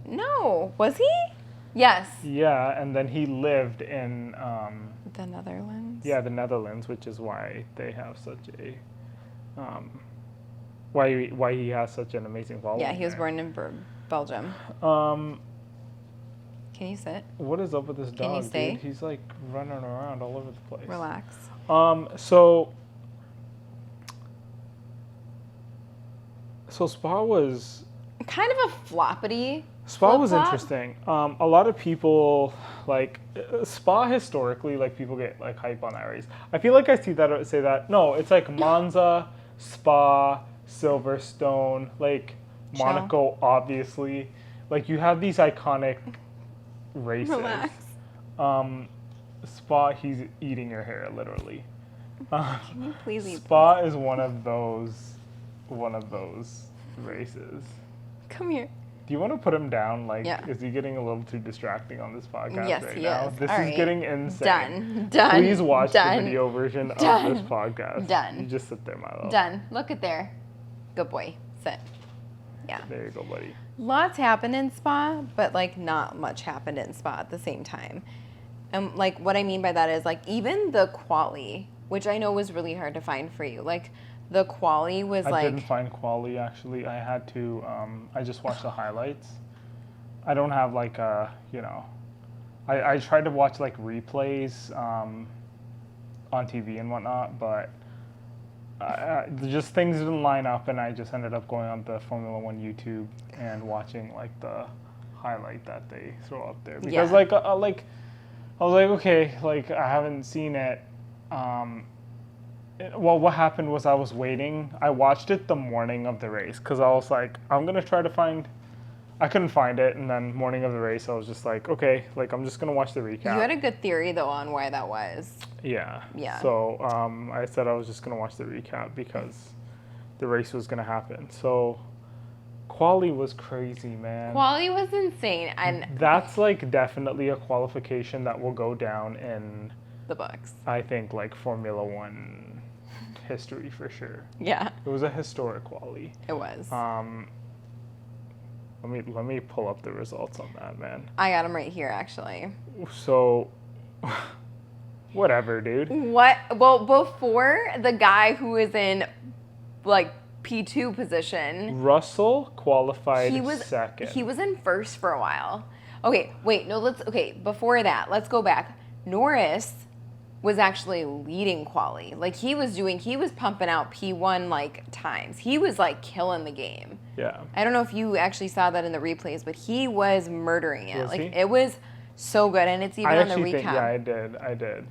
[SPEAKER 1] No. Was he? Yes.
[SPEAKER 2] Yeah, and then he lived in
[SPEAKER 1] The Netherlands?
[SPEAKER 2] yeah, the Netherlands, which is why they have such a why he has such an amazing following.
[SPEAKER 1] Yeah, he was
[SPEAKER 2] there.
[SPEAKER 1] born in Belgium. Can you sit?
[SPEAKER 2] What is up with this dog,
[SPEAKER 1] you stay?
[SPEAKER 2] dude? He's like running around all over the place.
[SPEAKER 1] Relax.
[SPEAKER 2] So Spa was
[SPEAKER 1] Kind of a floppity.
[SPEAKER 2] Spa was
[SPEAKER 1] flip-flop.
[SPEAKER 2] interesting. A lot of people like Spa historically, like people get like hype on that race. I feel like I say that. No, it's like Monza, Spa, Silverstone, like
[SPEAKER 1] Shell.
[SPEAKER 2] Monaco, obviously. Like you have these iconic races.
[SPEAKER 1] Relax.
[SPEAKER 2] Spa, he's eating your hair literally.
[SPEAKER 1] Can you please eat?
[SPEAKER 2] Spa is one of those races.
[SPEAKER 1] Come here.
[SPEAKER 2] Do you want to put him down? Like,
[SPEAKER 1] Yeah.
[SPEAKER 2] is he getting a little too distracting on this podcast
[SPEAKER 1] Yes,
[SPEAKER 2] right
[SPEAKER 1] he
[SPEAKER 2] now?
[SPEAKER 1] is.
[SPEAKER 2] This
[SPEAKER 1] All
[SPEAKER 2] is
[SPEAKER 1] right.
[SPEAKER 2] getting insane.
[SPEAKER 1] Done.
[SPEAKER 2] Please watch
[SPEAKER 1] Done.
[SPEAKER 2] the video version
[SPEAKER 1] Done.
[SPEAKER 2] of this podcast.
[SPEAKER 1] Done.
[SPEAKER 2] You just sit there, Milo.
[SPEAKER 1] Done. Look at there. Good boy. Sit. Yeah.
[SPEAKER 2] There you go, buddy.
[SPEAKER 1] Lots happened in Spa, but like not much happened in Spa at the same time. And like what I mean by that is like even the quali, which I know was really hard to find for you. Like the quali was
[SPEAKER 2] I
[SPEAKER 1] like
[SPEAKER 2] didn't find quali actually. I had to. I just watched the highlights. I don't have like I tried to watch like replays on TV and whatnot, but just things didn't line up, and I just ended up going on the Formula One YouTube and watching like the highlight that they throw up there because
[SPEAKER 1] Yeah.
[SPEAKER 2] I was like, okay, like I haven't seen it. Well, what happened was I was waiting. I watched it the morning of the race because I was like, I'm gonna try to find. I couldn't find it, and then morning of the race, I was just like, okay, like I'm just gonna watch the recap.
[SPEAKER 1] you had a good theory though on why that was.
[SPEAKER 2] Yeah.
[SPEAKER 1] Yeah.
[SPEAKER 2] So I said I was just gonna watch the recap because the race was gonna happen. So quali was crazy, man.
[SPEAKER 1] Quali was insane and
[SPEAKER 2] That's like definitely a qualification that will go down in,
[SPEAKER 1] the books.
[SPEAKER 2] I think, like Formula One history for sure.
[SPEAKER 1] Yeah,
[SPEAKER 2] It was a historic quali.
[SPEAKER 1] it was.
[SPEAKER 2] Let me pull up the results on that, man.
[SPEAKER 1] I got him right here actually.
[SPEAKER 2] So, whatever, dude.
[SPEAKER 1] What? Well, before the guy who was in like P2 position,
[SPEAKER 2] Russell qualified second.
[SPEAKER 1] He was in first for a while. Okay, wait, no, before that, let's go back. Norris was actually leading quali. Like he was pumping out P1 like times. He was like killing the game.
[SPEAKER 2] Yeah.
[SPEAKER 1] I don't know if you actually saw that in the replays, but he was murdering it.
[SPEAKER 2] Was
[SPEAKER 1] like
[SPEAKER 2] he?
[SPEAKER 1] it was so good, and it's even
[SPEAKER 2] I
[SPEAKER 1] on the
[SPEAKER 2] actually
[SPEAKER 1] recap.
[SPEAKER 2] think, yeah, I did.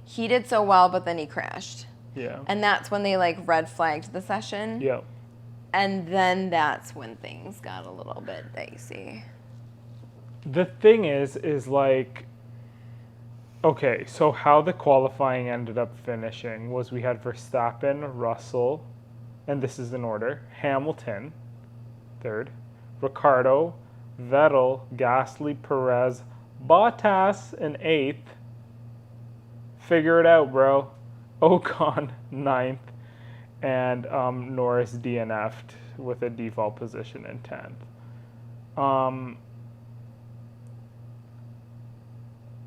[SPEAKER 1] He did so well, but then he crashed.
[SPEAKER 2] Yeah.
[SPEAKER 1] And that's when they like red flagged the session.
[SPEAKER 2] Yeah.
[SPEAKER 1] And then that's when things got a little bit dicey.
[SPEAKER 2] The thing is like, okay, so how the qualifying ended up finishing was we had Verstappen, Russell, and this is in order, Hamilton, third, Ricciardo, Vettel, Gasly, Perez, Bottas in eighth. Figure it out, bro. Ocon, ninth. and Norris DNF'd with a default position in 10th.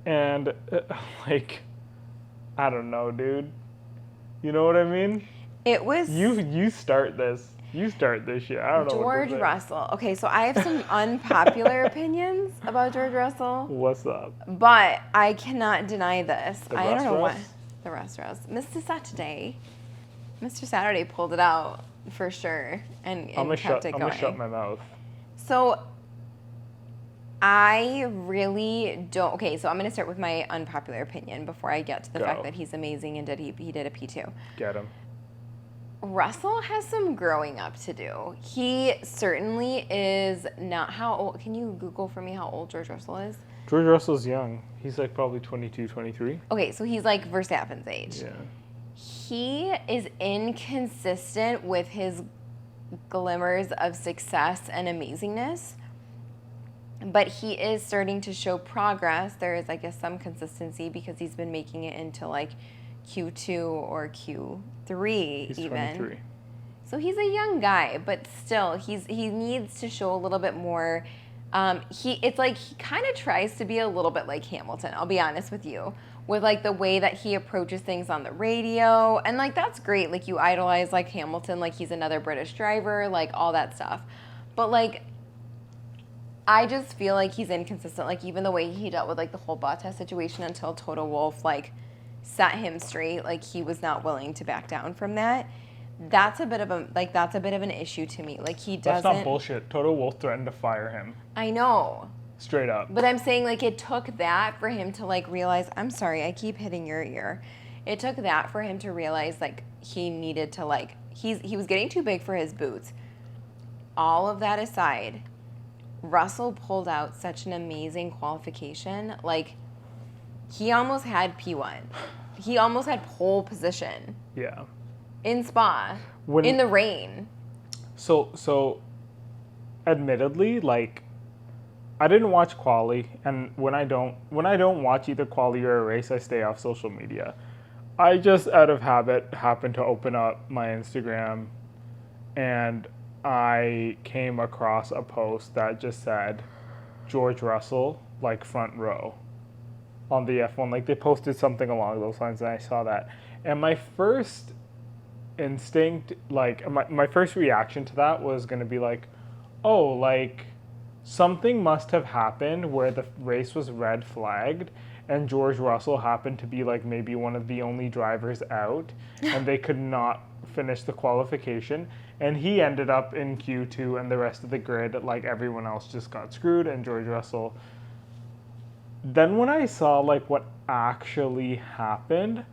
[SPEAKER 2] And like, I don't know, dude. You know what I mean?
[SPEAKER 1] It was
[SPEAKER 2] You start this. You start this shit. I don't know what
[SPEAKER 1] George
[SPEAKER 2] to say.
[SPEAKER 1] Russell. Okay, so I have some unpopular opinions about George Russell,
[SPEAKER 2] What's up?
[SPEAKER 1] but I cannot deny this.
[SPEAKER 2] The
[SPEAKER 1] I don't know what
[SPEAKER 2] Russ?
[SPEAKER 1] the Russ. Mr. Saturday pulled it out for sure and kept it going.
[SPEAKER 2] I'm gonna shut my mouth.
[SPEAKER 1] So I really don't. Okay, so I'm going to start with my unpopular opinion before I get to the
[SPEAKER 2] Go.
[SPEAKER 1] fact that he's amazing and he did a P2.
[SPEAKER 2] Get him.
[SPEAKER 1] Russell has some growing up to do. He certainly is not. How old? Can you Google for me how old George Russell is?
[SPEAKER 2] George Russell's young. He's like probably 22, 23.
[SPEAKER 1] Okay, so he's like Verstappen's age.
[SPEAKER 2] Yeah.
[SPEAKER 1] He is inconsistent with his glimmers of success and amazingness. But he is starting to show progress. There is, I guess, some consistency because he's been making it into like Q2 or Q3
[SPEAKER 2] He's
[SPEAKER 1] even.
[SPEAKER 2] 23.
[SPEAKER 1] So he's a young guy, but still, he needs to show a little bit more. It's like he kind of tries to be a little bit like Hamilton. I'll be honest with you, with like the way that he approaches things on the radio, and like that's great. Like you idolize like Hamilton, like he's another British driver, like all that stuff. But like, I just feel like he's inconsistent. Like even the way he dealt with like the whole Bottas situation until Toto Wolff like set him straight, like he was not willing to back down from that. That's a bit of an issue to me. Like he doesn't.
[SPEAKER 2] That's not bullshit. Toto Wolff threatened to fire him.
[SPEAKER 1] I know.
[SPEAKER 2] Straight up.
[SPEAKER 1] But I'm saying like it took that for him to like realize, I'm sorry, I keep hitting your ear. It took that for him to realize like he needed to like he was getting too big for his boots. All of that aside, Russell pulled out such an amazing qualification. Like, he almost had P1. He almost had pole position.
[SPEAKER 2] Yeah.
[SPEAKER 1] In Spa. In the rain.
[SPEAKER 2] So, admittedly, like, I didn't watch quali, and when I don't watch either quali or a race, I stay off social media. I just, out of habit, happened to open up my Instagram, and I came across a post that just said George Russell, like front row on the F1. Like they posted something along those lines and I saw that. And my first instinct, like my first reaction to that was going to be like, oh, like something must have happened where the race was red flagged and George Russell happened to be like maybe one of the only drivers out and they could not finish the qualification. And he ended up in Q2 and the rest of the grid, like everyone else just got screwed and George Russell. Then when I saw like what actually happened,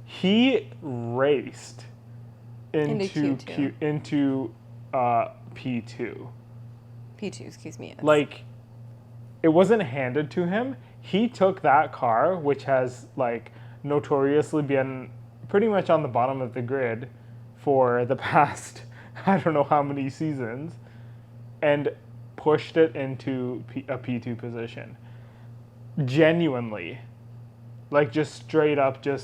[SPEAKER 2] he raced into P2.
[SPEAKER 1] P2, excuse me. Yes.
[SPEAKER 2] Like, it wasn't handed to him. He took that car, which has like notoriously been pretty much on the bottom of the grid for the past, I don't know how many seasons, and pushed it into a P2 position. Genuinely. Like, just straight up did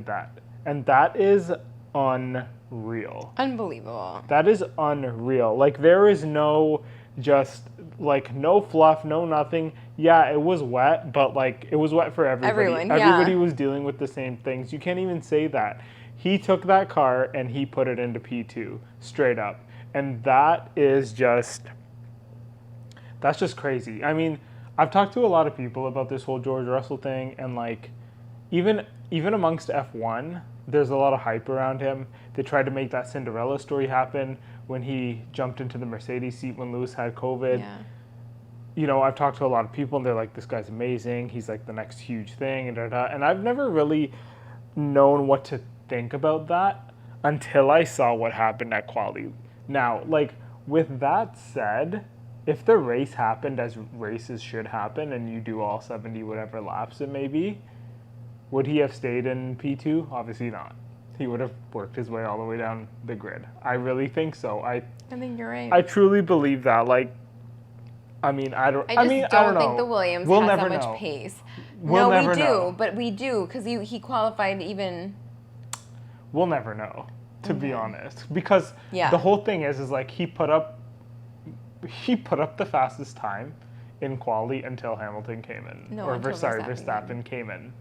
[SPEAKER 2] that. And that is unreal.
[SPEAKER 1] Unbelievable.
[SPEAKER 2] That is unreal. Like, there is no no fluff, no nothing. Yeah, it was wet, but like it was wet for everybody. Everybody was dealing with the same things. You can't even say that. He took that car and he put it into P2 straight up. And that's just crazy. I mean, I've talked to a lot of people about this whole George Russell thing, and like even amongst F1, there's a lot of hype around him. They tried to make that Cinderella story happen when he jumped into the Mercedes seat when Lewis had COVID.
[SPEAKER 1] Yeah.
[SPEAKER 2] You know, I've talked to a lot of people and they're like, this guy's amazing. He's like the next huge thing and And I've never really known what to think about that until I saw what happened at quali. Now, like, with that said, if the race happened as races should happen and you do all 70 whatever laps it may be, would he have stayed in P2? Obviously not. He would have worked his way all the way down the grid. I really think so. I
[SPEAKER 1] think you're right.
[SPEAKER 2] I truly believe that. Like, I mean, I don't know.
[SPEAKER 1] think the Williams has that much pace.
[SPEAKER 2] We'll
[SPEAKER 1] No, we
[SPEAKER 2] never
[SPEAKER 1] do,
[SPEAKER 2] know.
[SPEAKER 1] but we do because he qualified even.
[SPEAKER 2] We'll never know, to be honest, because
[SPEAKER 1] Yeah.
[SPEAKER 2] the whole thing is like he put up the fastest time in quali until Hamilton came in,
[SPEAKER 1] No,
[SPEAKER 2] or
[SPEAKER 1] until
[SPEAKER 2] Verstappen came in,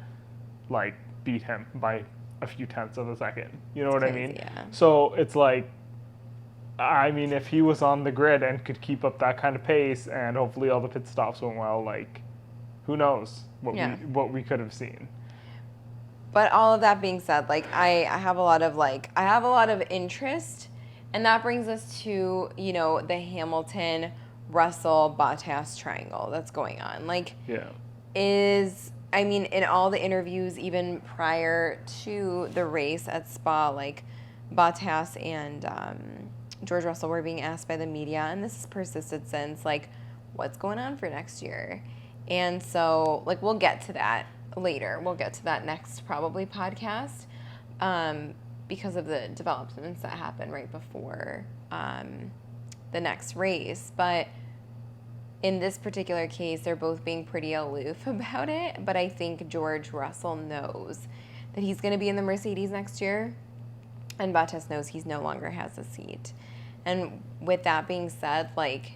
[SPEAKER 2] like beat him by a few tenths of a second. You know what I
[SPEAKER 1] crazy,
[SPEAKER 2] mean?
[SPEAKER 1] yeah.
[SPEAKER 2] So it's like, I mean, if he was on the grid and could keep up that kind of pace, and hopefully all the pit stops went well, like, who knows
[SPEAKER 1] Yeah.
[SPEAKER 2] what we could have seen.
[SPEAKER 1] But all of that being said, like I have a lot of interest, and that brings us to, you know, the Hamilton Russell Bottas triangle that's going on. Like,
[SPEAKER 2] Yeah.
[SPEAKER 1] I mean, in all the interviews, even prior to the race at Spa, like Bottas and George Russell were being asked by the media, and this has persisted since, like, what's going on for next year? And so, like, we'll get to that later. We'll get to that next, probably, podcast, because of the developments that happen right before the next race. But in this particular case, they're both being pretty aloof about it. But I think George Russell knows that he's going to be in the Mercedes next year, and Bottas knows he no longer has a seat. And with that being said, like,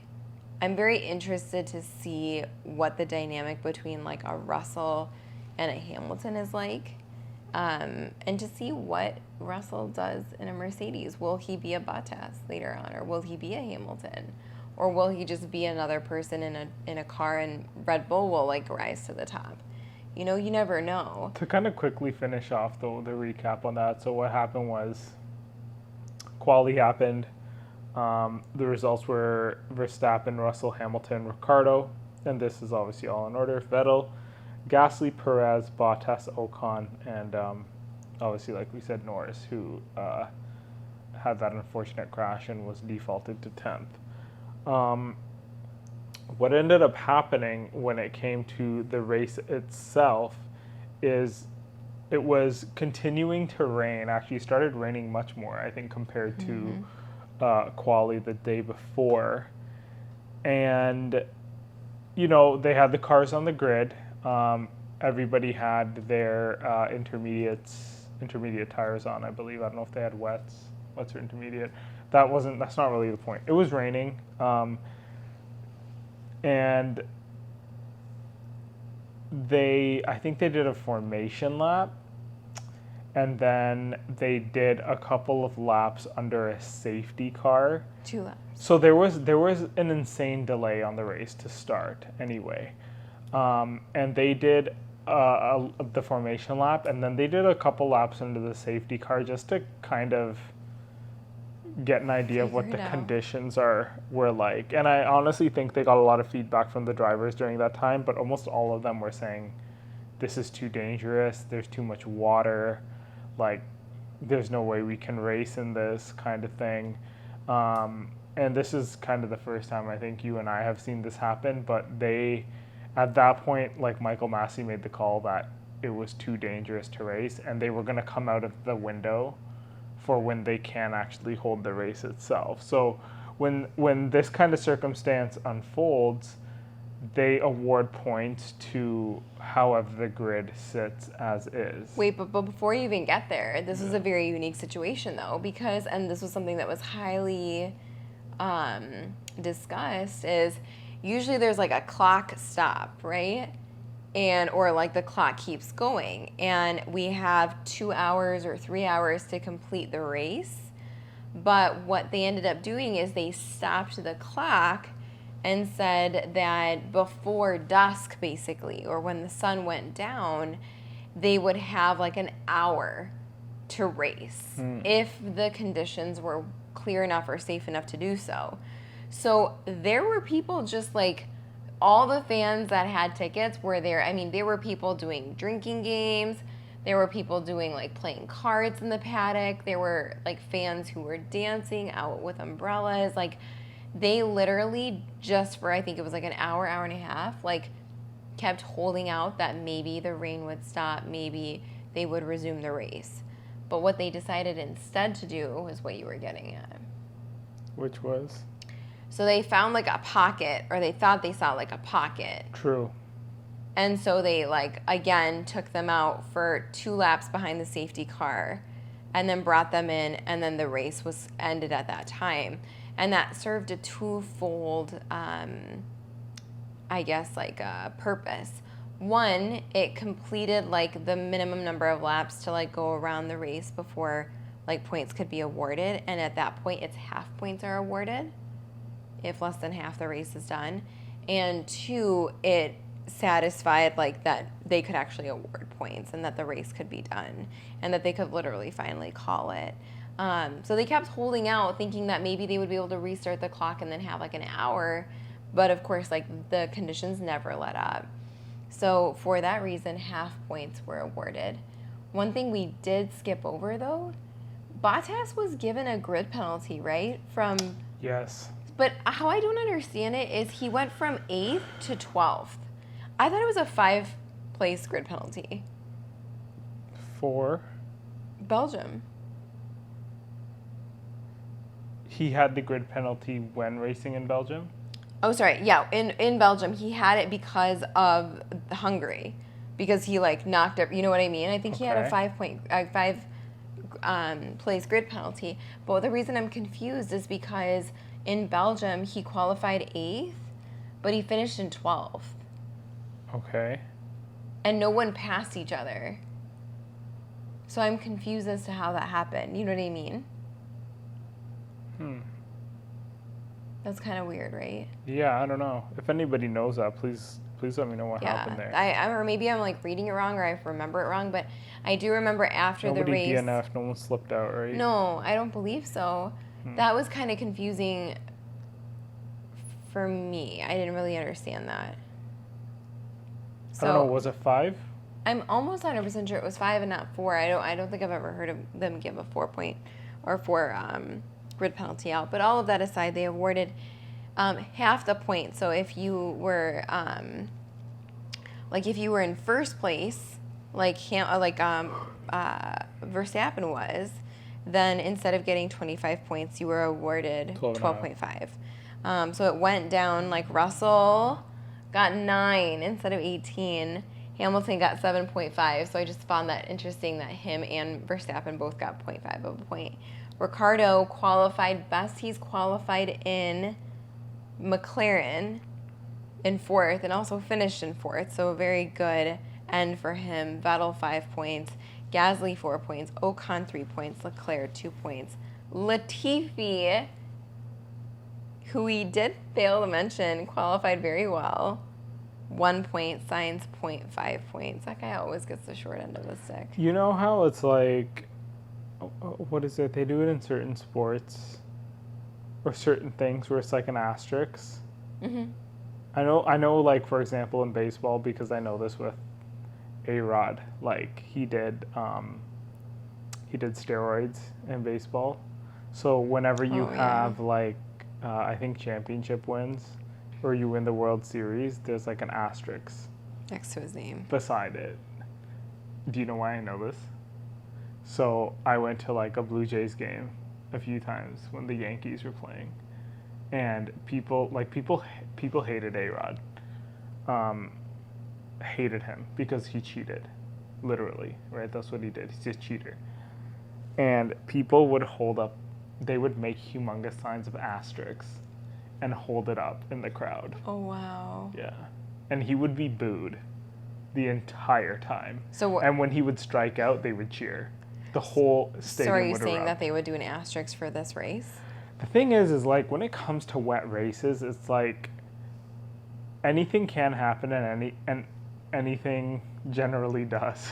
[SPEAKER 1] I'm very interested to see what the dynamic between, like, a Russell and a Hamilton is like, and to see what Russell does in a Mercedes. Will he be a Bottas later on, or will he be a Hamilton? Or will he just be another person in a car, and Red Bull will, like, rise to the top? You know, you never know.
[SPEAKER 2] To kind of quickly finish off the recap on that, so what happened was quali happened. The results were Verstappen, Russell, Hamilton, Ricciardo, and this is obviously all in order. Vettel, Gasly, Perez, Bottas, Ocon, and obviously, like we said, Norris, who had that unfortunate crash and was defaulted to 10th. What ended up happening when it came to the race itself is it was continuing to rain. Actually, started raining much more, I think, compared to quali the day before. And, you know, they had the cars on the grid. Everybody had their intermediate tires on, I believe. I don't know if they had wets or intermediate. That's not really the point. It was raining. And I think they did a formation lap, and then they did a couple of laps under a safety car.
[SPEAKER 1] 2 laps.
[SPEAKER 2] So there was an insane delay on the race to start anyway, and they did the formation lap, and then they did a couple laps under the safety car just to kind of get an idea of what the conditions were like. And I honestly think they got a lot of feedback from the drivers during that time, but almost all of them were saying, this is too dangerous, there's too much water, like, there's no way we can race in this kind of thing. And this is kind of the first time I think you and I have seen this happen, but at that point, like, Michael Massey made the call that it was too dangerous to race, and they were going to come out of the window for when they can actually hold the race itself. So when this kind of circumstance unfolds, they award points to however the grid sits as is.
[SPEAKER 1] Wait, but before you even get there, this is a very unique situation, though, because, and this was something that was highly discussed, is usually there's, like, a clock stop, right? Or like the clock keeps going, and we have 2 hours or 3 hours to complete the race. But what they ended up doing is they stopped the clock and said that before dusk, basically, or when the sun went down, they would have like an hour to race if the conditions were clear enough or safe enough to do so. So there were people just like, all the fans that had tickets were there. I mean, there were people doing drinking games. There were people doing, like, playing cards in the paddock. There were, like, fans who were dancing out with umbrellas. Like, they literally just for, I think it was like an hour, hour and a half, like, kept holding out that maybe the rain would stop, maybe they would resume the race. But what they decided instead to do was what you were getting at.
[SPEAKER 2] Which was?
[SPEAKER 1] So they found like a pocket, or they thought they saw like a pocket.
[SPEAKER 2] True.
[SPEAKER 1] And so they like again took them out for 2 laps behind the safety car and then brought them in, and then the race was ended at that time. And that served a twofold I guess like purpose. One, it completed like the minimum number of laps to like go around the race before like points could be awarded, and at that point it's half points are awarded if less than half the race is done. And two, it satisfied like that they could actually award points and that the race could be done and that they could literally finally call it. So they kept holding out thinking that maybe they would be able to restart the clock and then have like an hour, but of course like the conditions never let up. So for that reason, half points were awarded. One thing we did skip over though, Bottas was given a grid penalty, right?
[SPEAKER 2] Yes.
[SPEAKER 1] But how I don't understand it is he went from 8th to 12th. I thought it was a 5-place grid penalty.
[SPEAKER 2] For?
[SPEAKER 1] Belgium.
[SPEAKER 2] He had the grid penalty when racing in Belgium?
[SPEAKER 1] Oh, sorry. Yeah, in Belgium, he had it because of Hungary. Because he, like, knocked up, you know what I mean? I think he had a 5-place grid penalty. But the reason I'm confused is because in Belgium, he qualified 8th, but he finished in 12th.
[SPEAKER 2] Okay.
[SPEAKER 1] And no one passed each other. So I'm confused as to how that happened. You know what I mean? That's kind of weird, right?
[SPEAKER 2] Yeah, I don't know. If anybody knows that, please let me know what happened there.
[SPEAKER 1] Or maybe I'm like reading it wrong or I remember it wrong, but I do remember after the race.
[SPEAKER 2] Nobody DNF, no one slipped out, right?
[SPEAKER 1] No, I don't believe so. That was kind of confusing for me. I didn't really understand that.
[SPEAKER 2] I don't know, was it 5?
[SPEAKER 1] I'm almost 100% sure it was 5 and not 4. I don't think I've ever heard of them give a 4-point or 4 grid penalty out. But all of that aside, they awarded half the point. So if you were if you were in first place, Verstappen was, then instead of getting 25 points, you were awarded 12.5. So it went down like Russell got 9 instead of 18. Hamilton got 7.5. So I just found that interesting that him and Verstappen both got 0.5 of a point. Ricardo qualified best. He's qualified in McLaren in 4th and also finished in 4th. So a very good end for him. Vettel 5 points. Gasly 4 points. Ocon 3 points. Leclerc 2 points. Latifi, who we did fail to mention, qualified very well. 1 point. Sainz 0.5 points. That guy always gets the short end of the stick.
[SPEAKER 2] You know how it's like, what is it? They do it in certain sports or certain things where it's like an asterisk.
[SPEAKER 1] Mm-hmm.
[SPEAKER 2] I know, like, for example, in baseball, because I know this with A-Rod, like, he did steroids in baseball. So whenever you have, like, I think championship wins, or you win the World Series, there's, like, an asterisk
[SPEAKER 1] next to his name.
[SPEAKER 2] Beside it. Do you know why I know this? So I went to, like, a Blue Jays game a few times when the Yankees were playing. And people hated A-Rod. Hated him because he cheated. Literally, right? That's what he did. He's a cheater. And people would they would make humongous signs of asterisks and hold it up in the crowd.
[SPEAKER 1] Oh, wow.
[SPEAKER 2] Yeah. And he would be booed the entire time.
[SPEAKER 1] So
[SPEAKER 2] and when he would strike out, they would cheer. The whole stadium would erupt.
[SPEAKER 1] So are you saying that they would do an asterisk for this race?
[SPEAKER 2] The thing is like, when it comes to wet races, it's like anything can happen and anything generally does.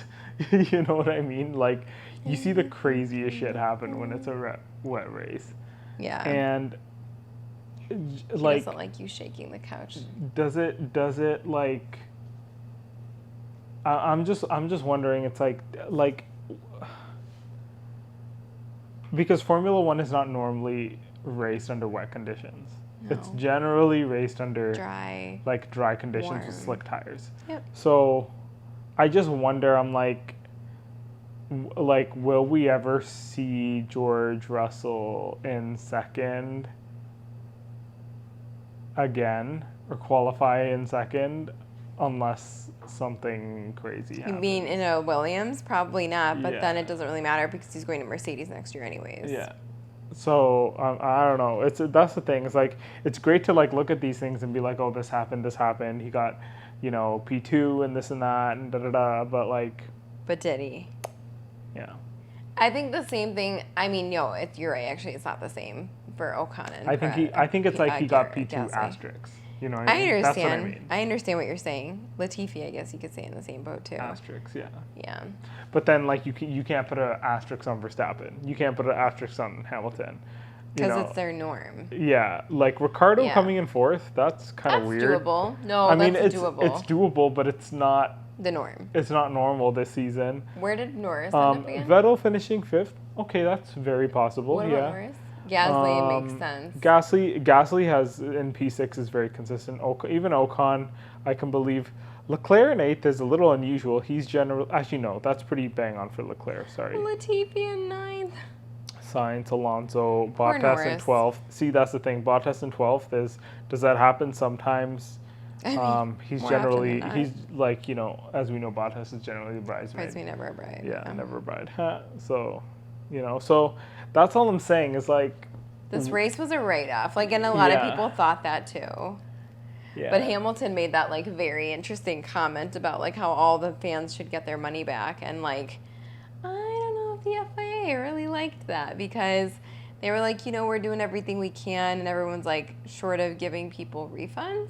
[SPEAKER 2] You know what I mean? Like, you see the craziest shit happen when it's a wet race.
[SPEAKER 1] Yeah.
[SPEAKER 2] And
[SPEAKER 1] like, doesn't like you shaking the couch.
[SPEAKER 2] Does it like? I'm just wondering. It's like because Formula One is not normally raced under wet conditions. No. It's generally raced under dry conditions warm. With slick tires.
[SPEAKER 1] Yep.
[SPEAKER 2] So I just wonder, I'm like, will we ever see George Russell in second again, or qualify in second unless something crazy
[SPEAKER 1] You
[SPEAKER 2] happens.
[SPEAKER 1] mean in a Williams? Probably not, but then
[SPEAKER 2] Yeah.
[SPEAKER 1] it doesn't really matter because he's going to Mercedes next year anyways.
[SPEAKER 2] Yeah. So I don't know. That's the thing. It's like it's great to like look at these things and be like, oh, this happened, this happened. He got, P2 and this and that and da da da. But like,
[SPEAKER 1] But did he?
[SPEAKER 2] yeah.
[SPEAKER 1] I think the same thing. I mean, no, you're right. Actually, it's not the same for Ocon and
[SPEAKER 2] I think it's like he got P2
[SPEAKER 1] Gasly.
[SPEAKER 2] asterisks. You know what
[SPEAKER 1] I
[SPEAKER 2] I mean?
[SPEAKER 1] understand.
[SPEAKER 2] That's what I mean.
[SPEAKER 1] I understand what you're saying. Latifi, I guess you could say in the same boat too.
[SPEAKER 2] Asterisks, yeah.
[SPEAKER 1] Yeah.
[SPEAKER 2] But then like you can't put an asterisk on Verstappen. You can't put an asterisk on Hamilton.
[SPEAKER 1] Because it's their norm.
[SPEAKER 2] Yeah, like Ricardo
[SPEAKER 1] Yeah.
[SPEAKER 2] coming in fourth, that's kind of weird.
[SPEAKER 1] That's doable. No,
[SPEAKER 2] I mean,
[SPEAKER 1] that's
[SPEAKER 2] it's
[SPEAKER 1] doable.
[SPEAKER 2] it's doable, but it's not
[SPEAKER 1] The norm.
[SPEAKER 2] normal this season.
[SPEAKER 1] Where did Norris end up again?
[SPEAKER 2] Vettel finishing fifth. Okay, that's very possible.
[SPEAKER 1] What
[SPEAKER 2] yeah.
[SPEAKER 1] about Norris? Gasly makes sense.
[SPEAKER 2] Gasly has in P6 is very consistent. Even Ocon, I can believe. Leclerc in eighth is a little unusual. He's actually no, that's pretty bang on for Leclerc. Sorry.
[SPEAKER 1] Latifi in ninth.
[SPEAKER 2] Sainz, Alonso,
[SPEAKER 1] Poor
[SPEAKER 2] Bottas in
[SPEAKER 1] Norris.
[SPEAKER 2] 12th. See, that's the thing. Bottas in 12th does that happen sometimes?
[SPEAKER 1] I mean,
[SPEAKER 2] He's
[SPEAKER 1] more often
[SPEAKER 2] generally,
[SPEAKER 1] than not.
[SPEAKER 2] he's like, as we know, Bottas is generally the bridesmaid.
[SPEAKER 1] Bridesmaid, never a bride.
[SPEAKER 2] Yeah, never a bride. So, so that's all I'm saying is like.
[SPEAKER 1] This race was a write-off. Like, and a lot of
[SPEAKER 2] Yeah.
[SPEAKER 1] people thought that too.
[SPEAKER 2] Yeah.
[SPEAKER 1] But Hamilton made that like very interesting comment about like how all the fans should get their money back, and like I don't know if the FIA really liked that because they were like, we're doing everything we can, and everyone's like short of giving people refunds.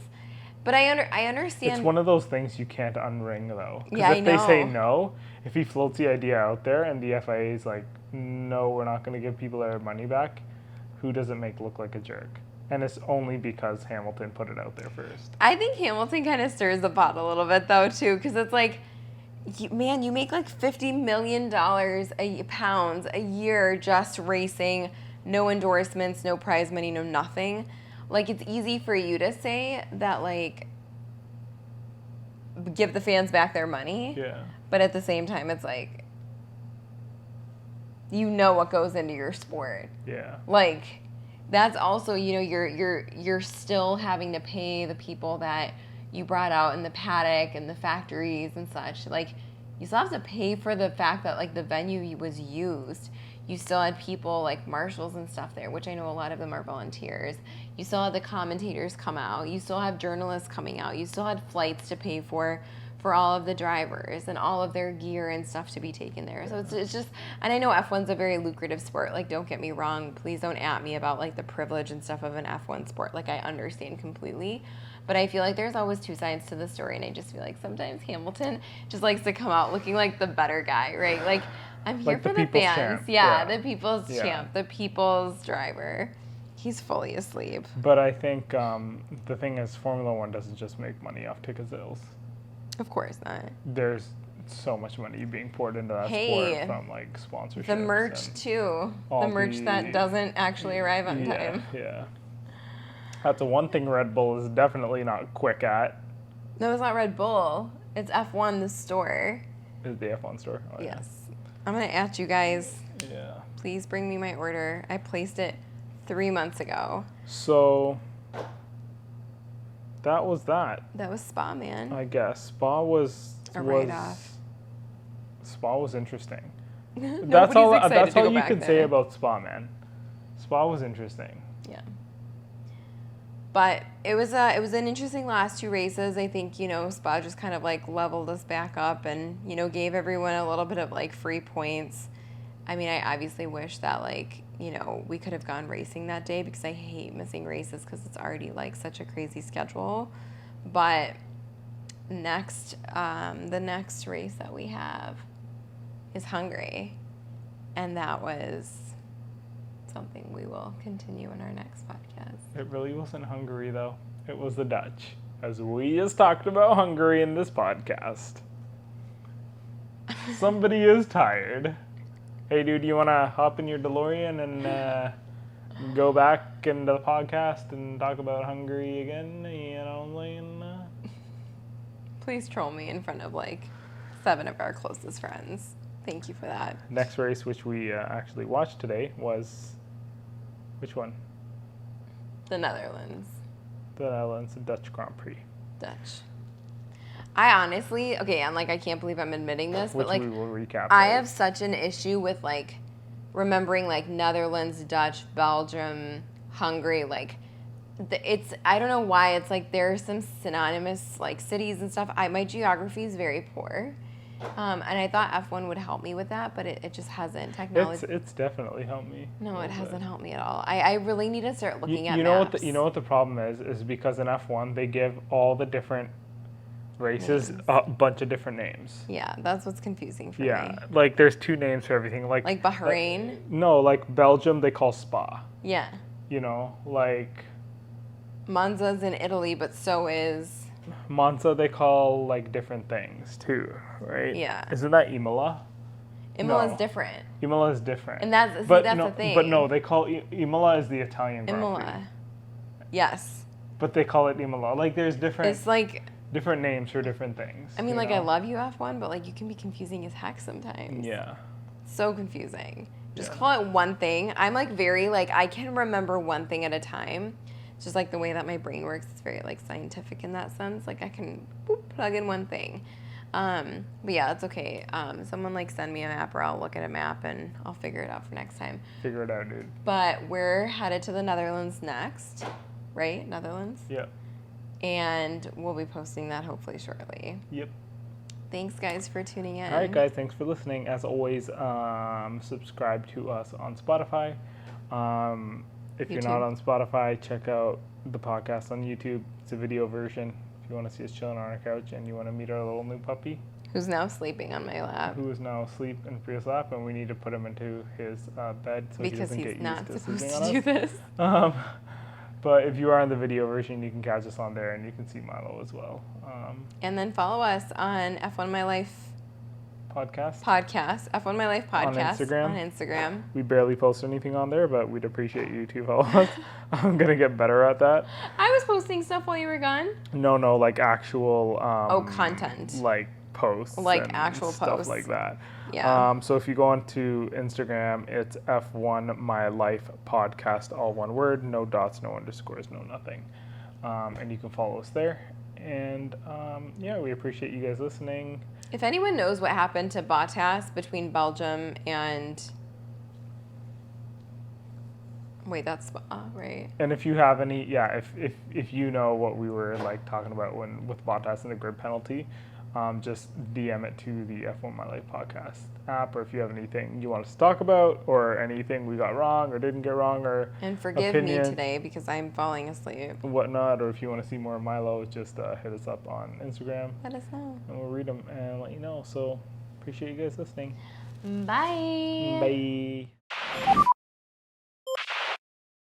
[SPEAKER 1] But I understand.
[SPEAKER 2] It's one of those things you can't unring though. Because
[SPEAKER 1] Yeah,
[SPEAKER 2] if they say
[SPEAKER 1] know.
[SPEAKER 2] no, if he floats the idea out there and the FIA is like, no, we're not going to give people their money back, who does it make look like a jerk? And it's only because Hamilton put it out there first.
[SPEAKER 1] I think Hamilton kind of stirs the pot a little bit though too, because it's like, man, you make like $50 million pounds a year just racing, no endorsements, no prize money, no nothing. Like, it's easy for you to say that, like, give the fans back their money.
[SPEAKER 2] Yeah.
[SPEAKER 1] But at the same time, it's like, what goes into your sport.
[SPEAKER 2] Yeah.
[SPEAKER 1] Like, that's also, you're still having to pay the people that you brought out in the paddock and the factories and such. Like, you still have to pay for the fact that, like, the venue was used. You still had people like marshals and stuff there, which I know a lot of them are volunteers. You still had the commentators come out. You still have journalists coming out. You still had flights to pay for all of the drivers and all of their gear and stuff to be taken there. So it's just, and I know F1's a very lucrative sport. Like, don't get me wrong. Please don't at me about like the privilege and stuff of an F1 sport. Like, I understand completely. But I feel like there's always two sides to the story, and I just feel like sometimes Hamilton just likes to come out looking like the better guy, right? Like, I'm here
[SPEAKER 2] Like
[SPEAKER 1] for
[SPEAKER 2] the
[SPEAKER 1] the
[SPEAKER 2] people's
[SPEAKER 1] fans.
[SPEAKER 2] champ.
[SPEAKER 1] Yeah,
[SPEAKER 2] Yeah.
[SPEAKER 1] the people's
[SPEAKER 2] Yeah.
[SPEAKER 1] champ, the people's driver. He's fully asleep.
[SPEAKER 2] But I think the thing is, Formula One doesn't just make money off ticket sales.
[SPEAKER 1] Of course not.
[SPEAKER 2] There's so much money being poured into that
[SPEAKER 1] Hey,
[SPEAKER 2] sport from like sponsorships.
[SPEAKER 1] The merch
[SPEAKER 2] and
[SPEAKER 1] too.
[SPEAKER 2] all
[SPEAKER 1] The merch
[SPEAKER 2] the-
[SPEAKER 1] that doesn't actually arrive on time.
[SPEAKER 2] Yeah. That's the one thing Red Bull is definitely not quick at.
[SPEAKER 1] No, it's not Red Bull. It's F1, the store.
[SPEAKER 2] Is the F1 store. Oh, yeah.
[SPEAKER 1] Yes. I'm gonna ask you guys.
[SPEAKER 2] Yeah.
[SPEAKER 1] Please bring me my order. I placed it 3 months ago.
[SPEAKER 2] So that was that.
[SPEAKER 1] That was Spa, man.
[SPEAKER 2] I guess Spa was
[SPEAKER 1] A write-off.
[SPEAKER 2] Spa was interesting.
[SPEAKER 1] Nobody's
[SPEAKER 2] That's all.
[SPEAKER 1] excited
[SPEAKER 2] That's
[SPEAKER 1] to
[SPEAKER 2] all
[SPEAKER 1] go
[SPEAKER 2] you
[SPEAKER 1] back
[SPEAKER 2] can say
[SPEAKER 1] there.
[SPEAKER 2] about Spa, man. Spa was interesting.
[SPEAKER 1] Yeah. But it was an interesting last two races. I think, Spa just kind of like leveled us back up and, gave everyone a little bit of like free points. I mean, I obviously wish that like, we could have gone racing that day because I hate missing races because it's already like such a crazy schedule. But the next race that we have is Hungary. And that was something we will continue in our next podcast.
[SPEAKER 2] It really wasn't Hungary though. It was the Dutch, as we just talked about Hungary in this podcast. Somebody is tired. Hey, dude, you want to hop in your DeLorean and go back into the podcast and talk about Hungary again? You know what I'm saying?
[SPEAKER 1] Please troll me in front of like 7 of our closest friends. Thank you for that.
[SPEAKER 2] Next race, which we actually watched today, was which one?
[SPEAKER 1] The Netherlands.
[SPEAKER 2] The Netherlands, the Dutch Grand Prix.
[SPEAKER 1] Dutch. I honestly, okay, I'm like, I can't believe I'm admitting this,
[SPEAKER 2] which
[SPEAKER 1] but like,
[SPEAKER 2] we will recap.
[SPEAKER 1] I
[SPEAKER 2] later.
[SPEAKER 1] have such an issue with like remembering like Netherlands, Dutch, Belgium, Hungary, like it's I don't know why it's like there are some synonymous like cities and stuff. My geography is very poor, and I thought F1 would help me with that, but it just hasn't. Technology.
[SPEAKER 2] It's definitely helped me.
[SPEAKER 1] No,
[SPEAKER 2] a
[SPEAKER 1] it
[SPEAKER 2] little
[SPEAKER 1] hasn't
[SPEAKER 2] bit.
[SPEAKER 1] helped me at all. I really need to start looking at
[SPEAKER 2] You know
[SPEAKER 1] maps.
[SPEAKER 2] you know what the problem is because in F1 they give all the different races
[SPEAKER 1] Names.
[SPEAKER 2] a bunch of different names.
[SPEAKER 1] Yeah, that's what's confusing for
[SPEAKER 2] Yeah,
[SPEAKER 1] me.
[SPEAKER 2] like there's 2 names for everything.
[SPEAKER 1] Like Bahrain.
[SPEAKER 2] No, like Belgium they call Spa.
[SPEAKER 1] Yeah.
[SPEAKER 2] You know, like
[SPEAKER 1] Monza's in Italy, but so is.
[SPEAKER 2] Monza they call like different things too, right?
[SPEAKER 1] Yeah.
[SPEAKER 2] Isn't that Imola?
[SPEAKER 1] Imola's
[SPEAKER 2] No.
[SPEAKER 1] different.
[SPEAKER 2] Imola is different.
[SPEAKER 1] And that's
[SPEAKER 2] but
[SPEAKER 1] that's
[SPEAKER 2] no,
[SPEAKER 1] the thing.
[SPEAKER 2] But no, they call Imola is the Italian Grand Prix.
[SPEAKER 1] Imola. Yes.
[SPEAKER 2] But they call it Imola. Like there's different
[SPEAKER 1] It's like
[SPEAKER 2] different names for different things.
[SPEAKER 1] I mean,
[SPEAKER 2] you
[SPEAKER 1] like
[SPEAKER 2] know?
[SPEAKER 1] I love you F1, but like you can be confusing as heck sometimes.
[SPEAKER 2] Yeah.
[SPEAKER 1] So confusing. Just
[SPEAKER 2] Yeah.
[SPEAKER 1] call it one thing. I'm like very like I can remember one thing at a time. It's just like the way that my brain works. It's very like scientific in that sense. Like I can plug in one thing. But yeah, it's okay. Someone like send me a map or I'll look at a map and I'll figure it out for next time.
[SPEAKER 2] Figure it out, dude.
[SPEAKER 1] But we're headed to the Netherlands next, right? Netherlands?
[SPEAKER 2] Yep.
[SPEAKER 1] And we'll be posting that hopefully shortly.
[SPEAKER 2] Yep.
[SPEAKER 1] Thanks, guys, for tuning in.
[SPEAKER 2] All right, guys. Thanks for listening. As always, subscribe to us on Spotify. If you're not
[SPEAKER 1] YouTube.
[SPEAKER 2] on Spotify, check out the podcast on YouTube. It's a video version. If you want to see us chilling on our couch and you want to meet our little new puppy,
[SPEAKER 1] Who's now sleeping on my lap.
[SPEAKER 2] who is now asleep in Priya's lap, and we need to put him into his bed so he
[SPEAKER 1] Because
[SPEAKER 2] doesn't
[SPEAKER 1] he's
[SPEAKER 2] get
[SPEAKER 1] not
[SPEAKER 2] used to
[SPEAKER 1] supposed
[SPEAKER 2] sleeping
[SPEAKER 1] to
[SPEAKER 2] on
[SPEAKER 1] do
[SPEAKER 2] us.
[SPEAKER 1] this.
[SPEAKER 2] But if you are in the video version, you can catch us on there, and you can see Milo as well.
[SPEAKER 1] And then follow us on F1 My Life
[SPEAKER 2] Podcast.
[SPEAKER 1] podcast, F1 My Life podcast
[SPEAKER 2] Instagram.
[SPEAKER 1] on Instagram.
[SPEAKER 2] We barely post anything on there, but we'd appreciate you to follow us. I'm gonna get better at that.
[SPEAKER 1] I was posting stuff while you were gone.
[SPEAKER 2] No, like actual.
[SPEAKER 1] Content.
[SPEAKER 2] Like posts.
[SPEAKER 1] Like
[SPEAKER 2] and
[SPEAKER 1] actual
[SPEAKER 2] stuff
[SPEAKER 1] posts.
[SPEAKER 2] like that.
[SPEAKER 1] Yeah.
[SPEAKER 2] So if you go onto Instagram, it's F1 My Life Podcast, all one word, no dots, no underscores, no nothing. And you can follow us there. And yeah, we appreciate you guys listening.
[SPEAKER 1] If anyone knows what happened to Bottas between Belgium and wait, that's Spa, right?
[SPEAKER 2] And if you have any, if you know what we were like talking about when with Bottas and the grid penalty, just DM it to the F1 My Life podcast app, or if you have anything you want us to talk about, or anything we got wrong or didn't get wrong, or
[SPEAKER 1] And forgive
[SPEAKER 2] opinion,
[SPEAKER 1] me today because I'm falling asleep.
[SPEAKER 2] whatnot, or if you want to see more of Milo, just hit us up on Instagram,
[SPEAKER 1] Let us know.
[SPEAKER 2] and we'll read them and let you know. So appreciate you guys listening.
[SPEAKER 1] Bye.
[SPEAKER 2] Bye.